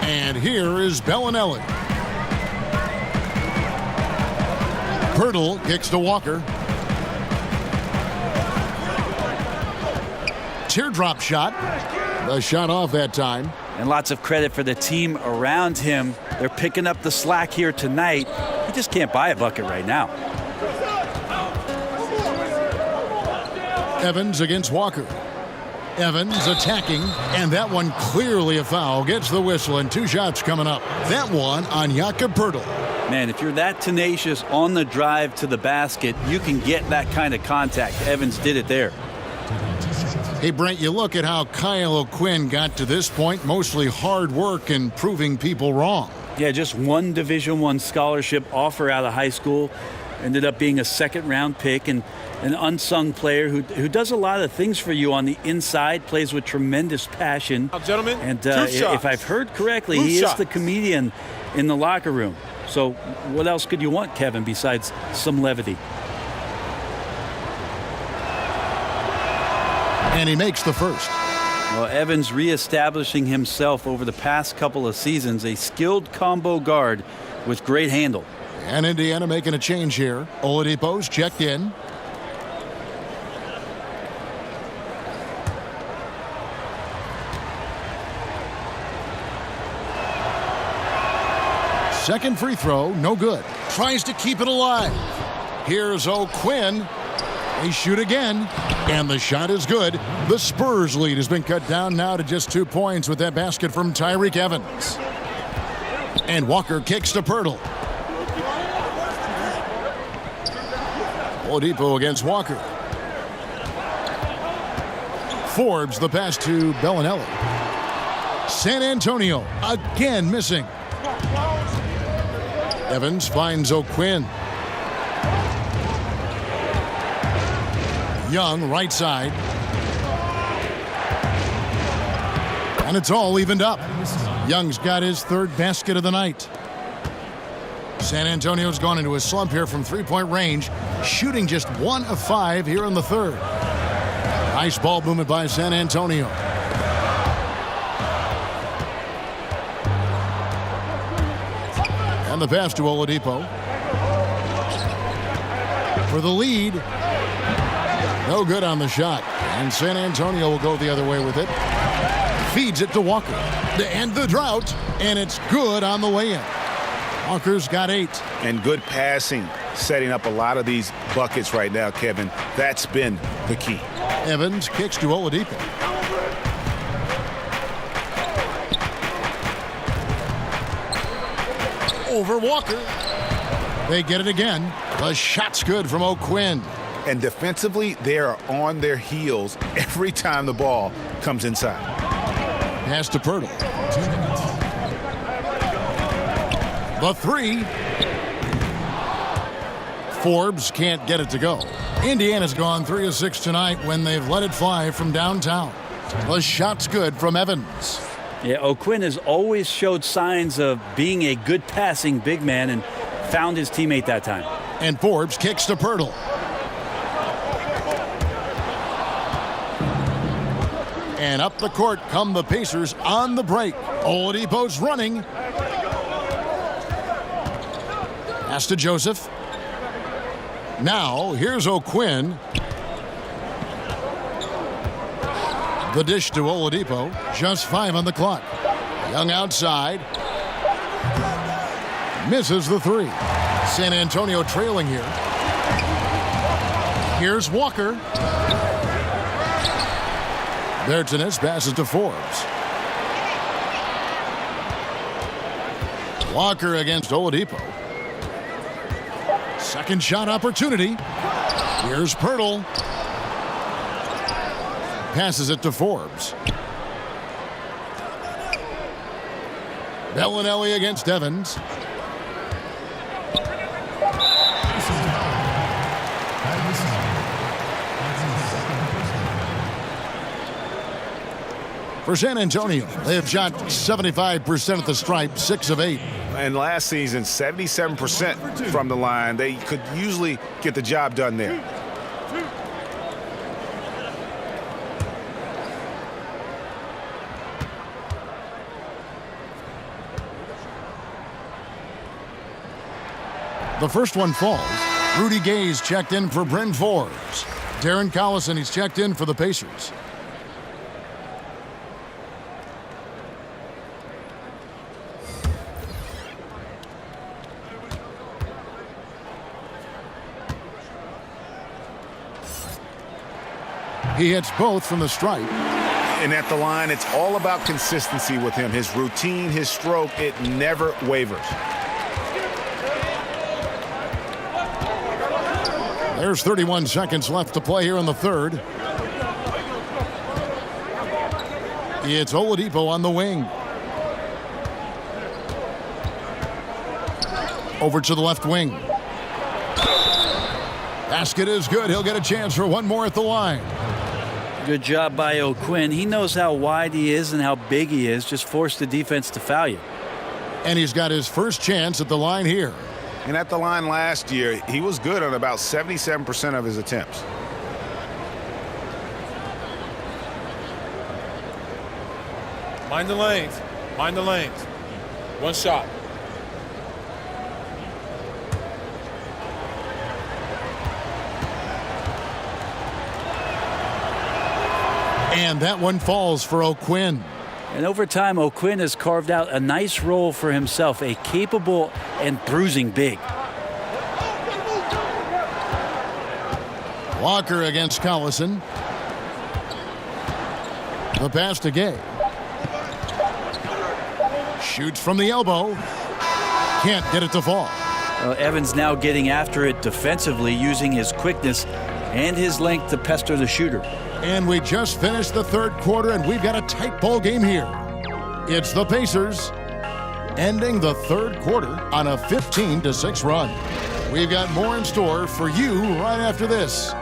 And here is Bellinelli. Poeltl kicks to Walker. Teardrop shot. The shot off that time. And lots of credit for the team around him. They're picking up the slack here tonight. He just can't buy a bucket right now. Evans against Walker. Evans attacking, and that one clearly a foul. Gets the whistle, and 2 shots coming up. That one on Jakob Poeltl. Man, if you're that tenacious on the drive to the basket, you can get that kind of contact. Evans did it there. Hey, Brent, you look at how Kyle O'Quinn got to this point, mostly hard work and proving people wrong. Yeah, just one Division I scholarship offer out of high school. Ended up being a second-round pick and an unsung player who does a lot of things for you on the inside, plays with tremendous passion. Now, gentlemen, and two shots. If I've heard correctly, Two he shots. is the comedian in the locker room. So what else could you want, Kevin, besides some levity? And he makes the first. Well, Evans reestablishing himself over the past couple of seasons, a skilled combo guard with great handle. And Indiana making a change here. Oladipo's checked in. Second free throw, no good. Tries to keep it alive. Here's O'Quinn. They shoot again, and the shot is good. The Spurs lead has been cut down now to just 2 points with that basket from Tyreke Evans. And Walker kicks to Pirtle. Oladipo against Walker. Forbes the pass to Bellinelli. San Antonio again missing. Evans finds O'Quinn. Young right side. And it's all evened up. Young's got his third basket of the night. San Antonio's gone into a slump here from three-point range, shooting just 1 of 5 here in the third. Nice ball movement by San Antonio. And the pass to Oladipo. For the lead. No good on the shot. And San Antonio will go the other way with it. Feeds it to Walker. To end the drought. And it's good on the way in. Walker's got 8. And good passing, setting up a lot of these buckets right now, Kevin. That's been the key. Evans kicks to Oladipo. Over Walker. They get it again. The shot's good from O'Quinn. And defensively, they are on their heels every time the ball comes inside. Pass to Pirtle. The 3. Forbes can't get it to go. Indiana's gone 3 of 6 tonight when they've let it fly from downtown. The shot's good from Evans. Yeah, O'Quinn has always showed signs of being a good passing big man and found his teammate that time. And Forbes kicks to Pirtle. And up the court come the Pacers on the break. Oladipo's running. Pass to Joseph. Now, here's O'Quinn. The dish to Oladipo. Just 5 on the clock. Young outside. Misses the 3. San Antonio trailing here. Here's Walker. Bertines passes to Forbes. Walker against Oladipo. Second shot opportunity. Here's Pirtle. Passes it to Forbes. Bellinelli against Evans. For San Antonio, they have shot 75% at the stripe, 6 of 8. And last season, 77% from the line. They could usually get the job done there. The first one falls. Rudy Gay's checked in for Bryn Forbes. Darren Collison, he's checked in for the Pacers. He hits both from the stripe. And at the line, it's all about consistency with him. His routine, his stroke, it never wavers. There's 31 seconds left to play here in the third. It's Oladipo on the wing. Over to the left wing. Basket is good. He'll get a chance for one more at the line. Good job by O'Quinn. He knows how wide he is and how big he is. Just force the defense to foul you. And he's got his first chance at the line here. And at the line last year, he was good on about 77% of his attempts. Mind the lanes. Mind the lanes. One shot. And that one falls for O'Quinn. And over time, O'Quinn has carved out a nice role for himself, a capable and bruising big. Walker against Collison. The pass to Gay. Shoots from the elbow. Can't get it to fall. Evans now getting after it defensively, using his quickness and his length to pester the shooter. And we just finished the third quarter, and we've got a tight ball game here. It's the Pacers ending the third quarter on a 15-6 run. We've got more in store for you right after this.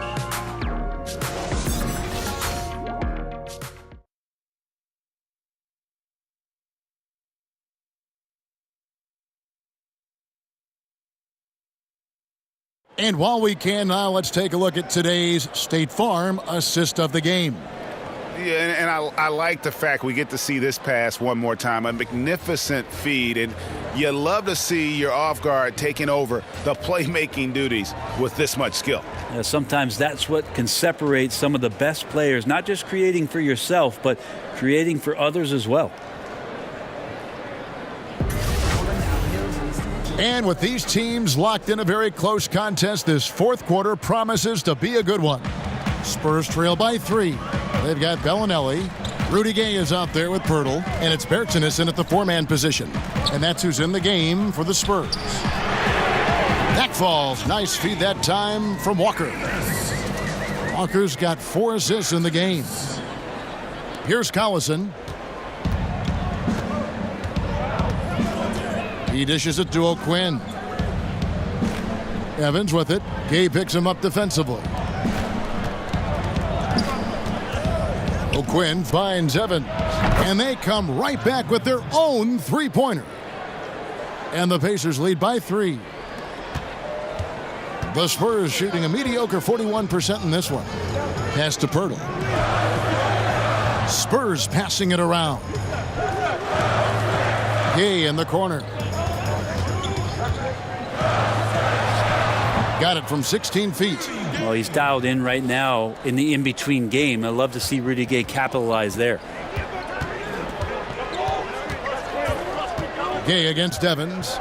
And while we can now, let's take a look at today's State Farm assist of the game. Yeah, and I like the fact we get to see this pass one more time. A magnificent feed, and you love to see your off guard taking over the playmaking duties with this much skill. Yeah, sometimes that's what can separate some of the best players, not just creating for yourself, but creating for others as well. And with these teams locked in a very close contest, this fourth quarter promises to be a good one. Spurs trail by 3. They've got Bellinelli. Rudy Gay is out there with Pirtle, and it's Bertinason at the 4-man position. And that's who's in the game for the Spurs. That falls. Nice feed that time from Walker. Walker's got 4 assists in the game. Here's Collison. He dishes it to O'Quinn. Evans with it. Gay picks him up defensively. O'Quinn finds Evans. And they come right back with their own three-pointer. And the Pacers lead by 3. The Spurs shooting a mediocre 41% in this one. Pass to Pirtle. Spurs passing it around. Gay in the corner. Got it from 16 feet. Well, he's dialed in right now in the in-between game. I'd love to see Rudy Gay capitalize there. Gay against Evans.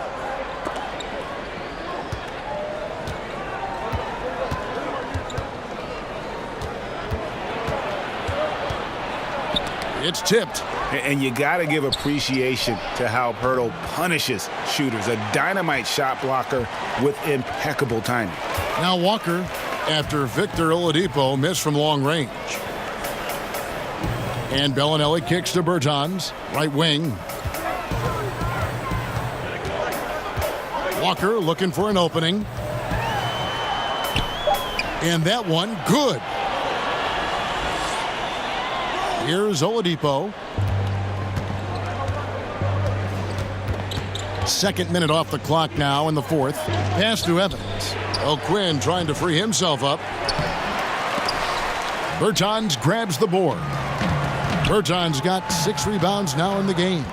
It's tipped. And you got to give appreciation to how Pirtle punishes shooters. A dynamite shot blocker with impeccable timing. Now Walker, after Victor Oladipo missed from long range. And Bellinelli kicks to Bertans, right wing. Walker looking for an opening. And that one, good. Here's Oladipo. Second minute off the clock now in the fourth. Pass to Evans. O'Quinn trying to free himself up. Bertans grabs the board. Bertans got 6 rebounds now in the game.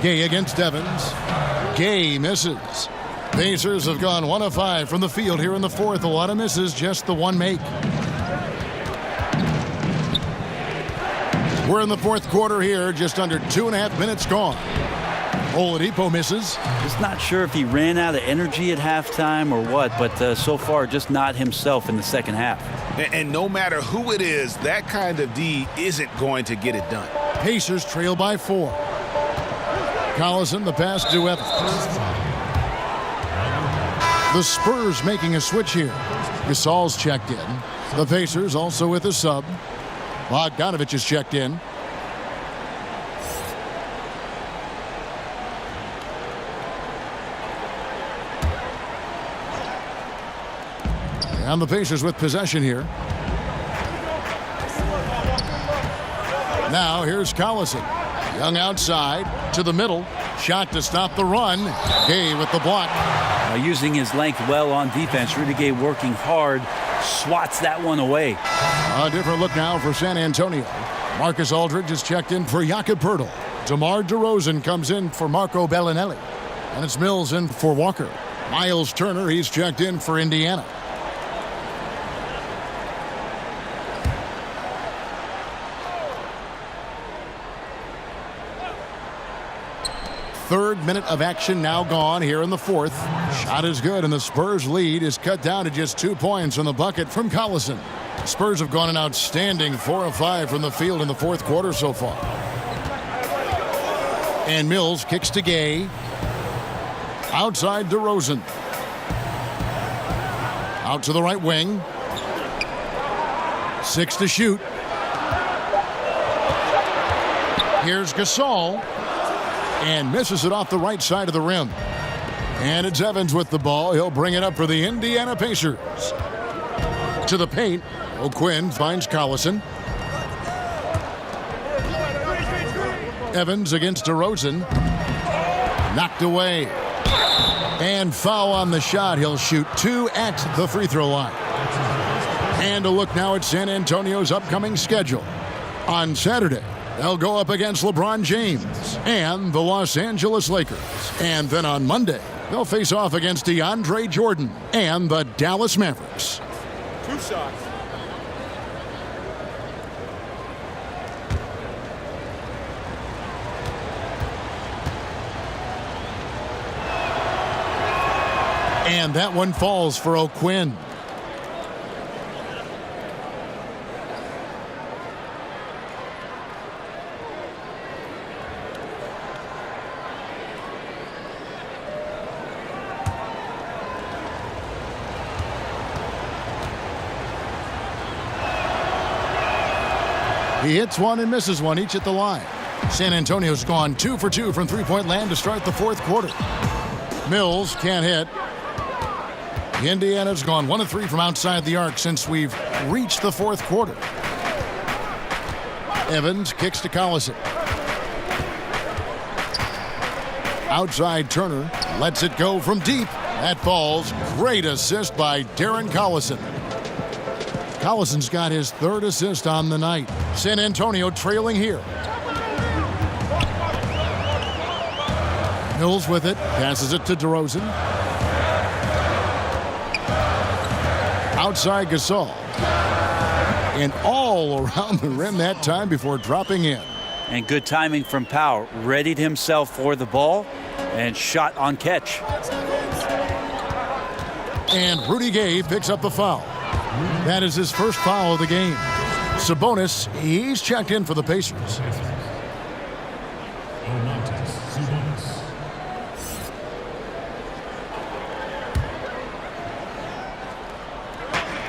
Gay against Evans. Gay misses. Pacers have gone 1 of 5 from the field here in the fourth. A lot of misses, just the one make. We're in the fourth quarter here, just under 2.5 minutes gone. Oladipo misses. Just not sure if he ran out of energy at halftime or what, but so far just not himself in the second half. And no matter who it is, that kind of D isn't going to get it done. Pacers trail by 4. Collison, the pass to Evans. The Spurs making a switch here. Gasol's checked in. The Pacers also with a sub. Bogdanovich is checked in. And the Pacers with possession here. Now here's Collison. Young outside to the middle. Shot to stop the run. Gay with the block. Using his length well on defense. Rudy Gay working hard. Swats that one away. A different look now for San Antonio. Marcus Aldridge is checked in for Jakob Poeltl. DeMar DeRozan comes in for Marco Bellinelli. And it's Mills in for Walker. Miles Turner, he's checked in for Indiana. Third minute of action now gone here in the fourth. Shot is good, and the Spurs lead is cut down to just 2 points on the bucket from Collison. Spurs have gone an outstanding 4 of 5 from the field in the fourth quarter so far. And Mills kicks to Gay. Outside DeRozan. Out to the right wing. 6 to shoot. Here's Gasol. And misses it off the right side of the rim. And it's Evans with the ball. He'll bring it up for the Indiana Pacers. To the paint. O'Quinn finds Collison. Evans against DeRozan. Knocked away. And foul on the shot. He'll shoot 2 at the free throw line. And a look now at San Antonio's upcoming schedule. On Saturday, they'll go up against LeBron James and the Los Angeles Lakers. And then on Monday, they'll face off against DeAndre Jordan and the Dallas Mavericks. 2 shots. And that one falls for O'Quinn. He hits one and misses one, each at the line. San Antonio's gone 2 for 2 from three-point land to start the fourth quarter. Mills can't hit. Indiana's gone 1 of 3 from outside the arc since we've reached the fourth quarter. Evans kicks to Collison. Outside Turner lets it go from deep. That falls. Great assist by Darren Collison. Collison's got his 3rd assist on the night. San Antonio trailing here. Mills with it. Passes it to DeRozan. Outside Gasol. And all around the rim that time before dropping in. And good timing from Powell. Readied himself for the ball and shot on catch. And Rudy Gay picks up the foul. That is his first foul of the game. Sabonis, he's checked in for the Pacers.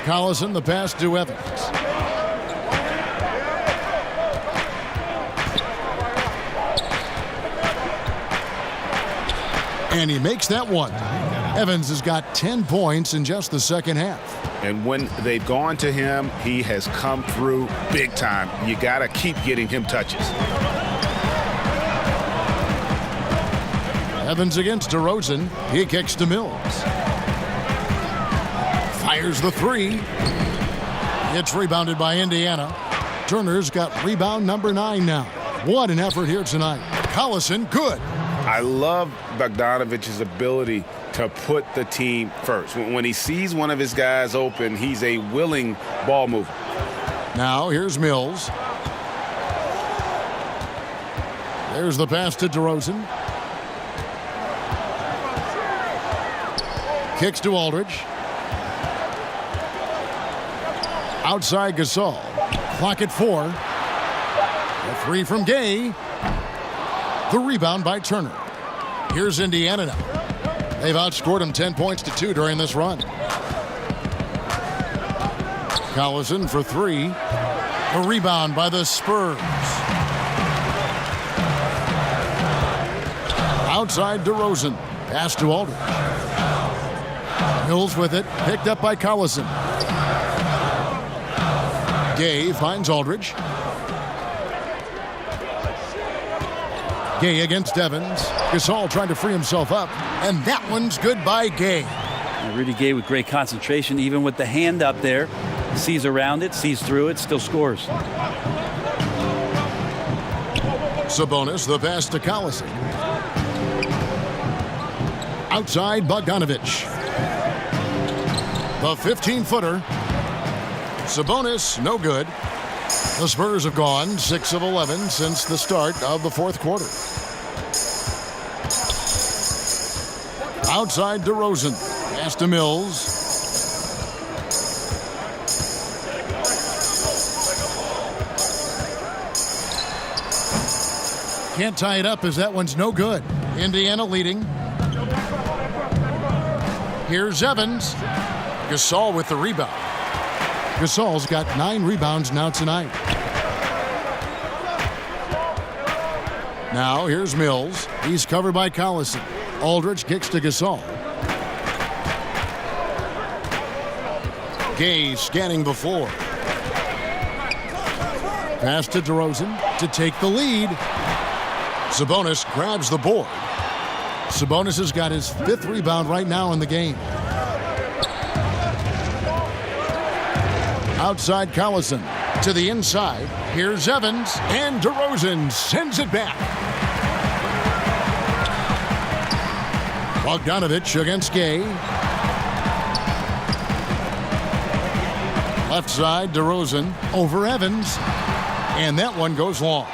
Collison, the pass to Evans. And he makes that one. Evans has got 10 points in just the second half. And when they've gone to him, he has come through big time. You got to keep getting him touches. Evans against DeRozan. He kicks to Mills. Fires the 3. It's rebounded by Indiana. Turner's got rebound number 9 now. What an effort here tonight. Collison, good. I love Bogdanovich's ability to put the team first. When he sees one of his guys open, he's a willing ball mover. Now here's Mills. There's the pass to DeRozan. Kicks to Aldridge. Outside Gasol. Clock at 4. A 3 from Gay. The rebound by Turner. Here's Indiana now. They've outscored them 10 points to 2 during this run. Collison for 3. A rebound by the Spurs. Outside DeRozan. Pass to Aldridge. Mills with it. Picked up by Collison. Gay finds Aldridge. Gay against Evans. Gasol trying to free himself up. And that one's good by Gay. And Rudy Gay with great concentration, even with the hand up there. Sees around it, sees through it, still scores. Sabonis, the pass to Collison. Outside Bogdanovich. The 15-footer. Sabonis, no good. The Spurs have gone 6 of 11 since the start of the fourth quarter. Outside DeRozan. Pass to Mills. Can't tie it up as that one's no good. Indiana leading. Here's Evans. Gasol with the rebound. Gasol's got 9 rebounds now tonight. Now here's Mills. He's covered by Collison. Aldridge kicks to Gasol. Gay scanning the floor. Pass to DeRozan to take the lead. Sabonis grabs the board. Sabonis has got his 5th rebound right now in the game. Outside Collison to the inside. Here's Evans, and DeRozan sends it back. Bogdanovich against Gay. Left side, DeRozan over Evans, and that one goes long.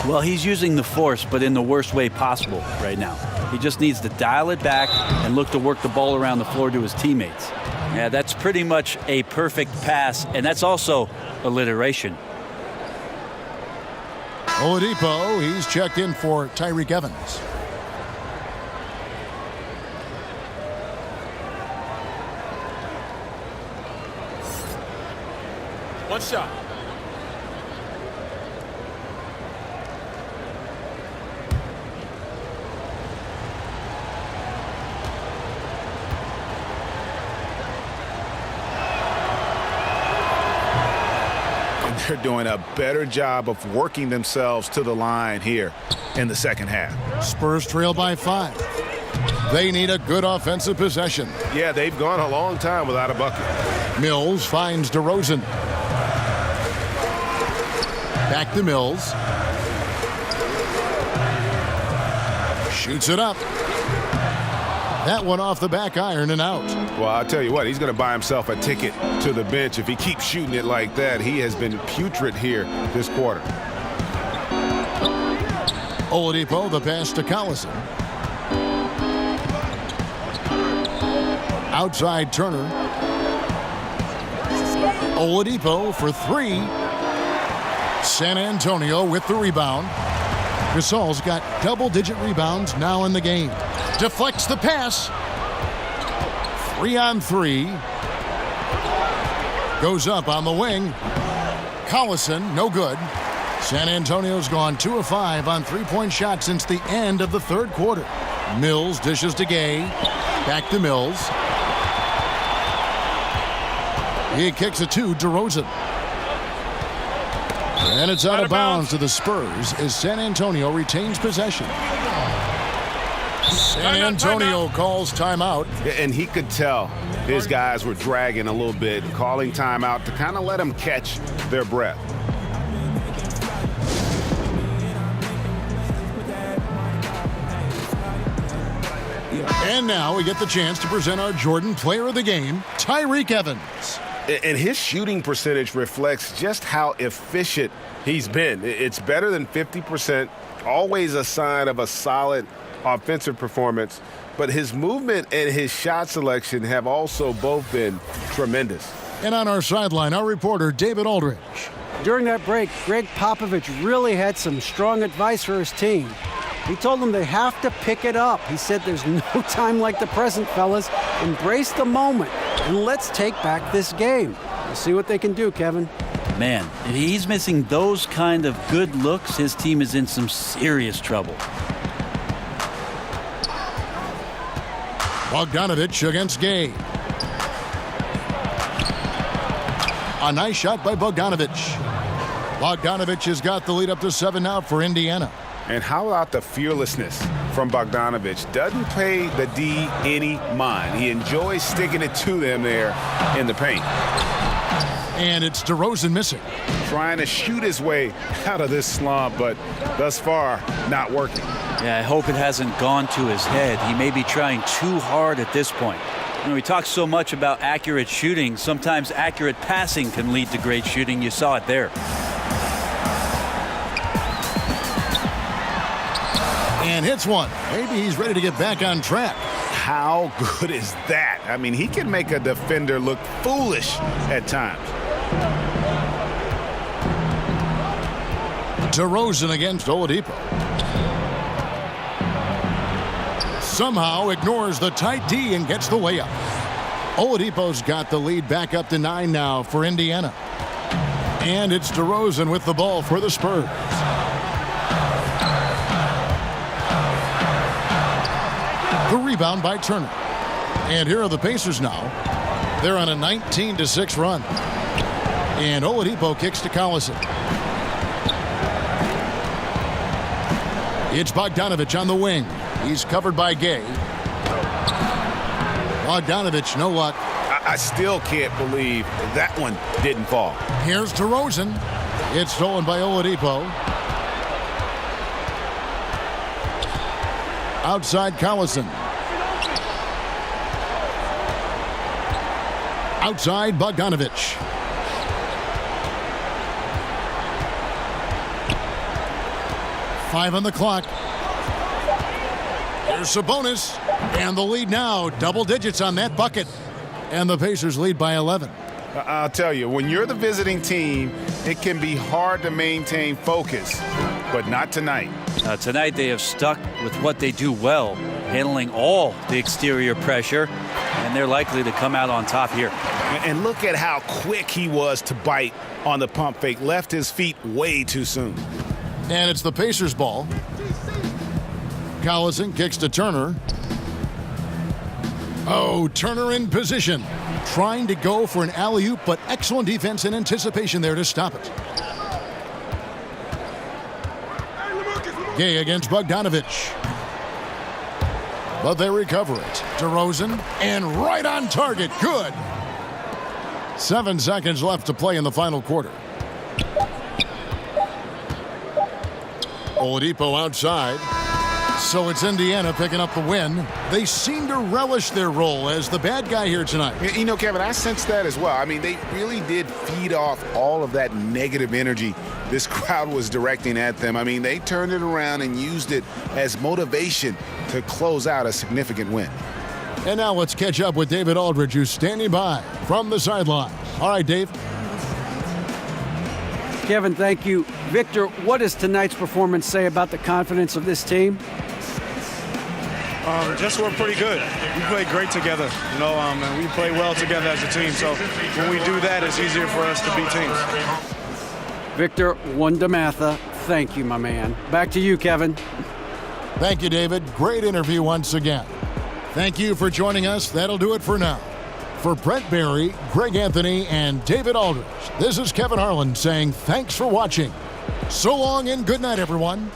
Well, he's using the force, but in the worst way possible right now. He just needs to dial it back and look to work the ball around the floor to his teammates. Yeah, that's pretty much a perfect pass, and that's also alliteration. Oladipo, he's checked in for Tyreke Evans. One shot. They're doing a better job of working themselves to the line here in the second half. Spurs trail by 5. They need a good offensive possession. Yeah, they've gone a long time without a bucket. Mills finds DeRozan. Back to Mills. Shoots it up. That one off the back iron and out. Well, I'll tell you what, he's going to buy himself a ticket to the bench if he keeps shooting it like that. He has been putrid here this quarter. Oladipo, the pass to Collison. Outside Turner. Oladipo for 3. San Antonio with the rebound. Gasol's got double-digit rebounds now in the game. Deflects the pass. 3-on-3. Goes up on the wing. Collison, no good. San Antonio's gone 2 of 5 on 3-point shots since the end of the 3rd quarter. Mills dishes to Gay. Back to Mills. He kicks it to DeRozan. And it's out of bounds to the Spurs as San Antonio retains possession. San Antonio calls timeout. And he could tell his guys were dragging a little bit, calling timeout to kind of let them catch their breath. And now we get the chance to present our Jordan Player of the Game, Tyreke Evans. And his shooting percentage reflects just how efficient he's been. It's better than 50%, always a sign of a solid offensive performance. But his movement and his shot selection have also both been tremendous. And on our sideline, our reporter, David Aldridge. During that break, Greg Popovich really had some strong advice for his team. He told them they have to pick it up. He said there's no time like the present, fellas. Embrace the moment, and let's take back this game. We'll see what they can do, Kevin. Man, if he's missing those kind of good looks, his team is in some serious trouble. Bogdanovich against Gay. A nice shot by Bogdanovich. Bogdanovich has got the lead up to 7 now for Indiana. And how about the fearlessness from Bogdanovich? Doesn't pay the D any mind. He enjoys sticking it to them there in the paint. And it's DeRozan missing. Trying to shoot his way out of this slump, but thus far, not working. Yeah, I hope it hasn't gone to his head. He may be trying too hard at this point. You know, we talk so much about accurate shooting. Sometimes accurate passing can lead to great shooting. You saw it there. And hits one. Maybe he's ready to get back on track. How good is that? I mean, he can make a defender look foolish at times. DeRozan against Oladipo. Somehow ignores the tight D and gets the layup. Oladipo's got the lead back up to 9 now for Indiana. And it's DeRozan with the ball for the Spurs. The rebound by Turner. And here are the Pacers now. They're on a 19-6 run. And Oladipo kicks to Collison. It's Bogdanovich on the wing. He's covered by Gay. Bogdanovich, no luck. I still can't believe that one didn't fall. Here's DeRozan. It's stolen by Oladipo. Outside Collison. Outside Bogdanovich. Five on the clock. Here's Sabonis. And the lead now, double digits on that bucket. And the Pacers lead by 11. I'll tell you, when you're the visiting team, it can be hard to maintain focus, but not tonight. Tonight they have stuck with what they do well, handling all the exterior pressure, and they're likely to come out on top here. And look at how quick he was to bite on the pump fake. Left his feet way too soon. And it's the Pacers' ball. Collison kicks to Turner. Oh, Turner in position. Trying to go for an alley-oop, but excellent defense and anticipation there to stop it. Gay against Bogdanovich. But they recover it. DeRozan, and right on target. Good. 7 seconds left to play in the final quarter. Oladipo outside. So it's Indiana picking up the win. They seem to relish their role as the bad guy here tonight. You know, Kevin, I sense that as well. I mean, they really did feed off all of that negative energy this crowd was directing at them. I mean, they turned it around and used it as motivation to close out a significant win. And now let's catch up with David Aldridge, who's standing by from the sideline. All right, Dave. Kevin, thank you. Victor, what does tonight's performance say about the confidence of this team? Just we're pretty good. We play great together, and we play well together as a team. So when we do that, it's easier for us to beat teams. Victor Wondermatha, thank you, my man. Back to you, Kevin. Thank you, David. Great interview once again. Thank you for joining us. That'll do it for now. For Brent Barry, Greg Anthony, and David Aldridge, this is Kevin Harlan saying thanks for watching. So long and good night, everyone.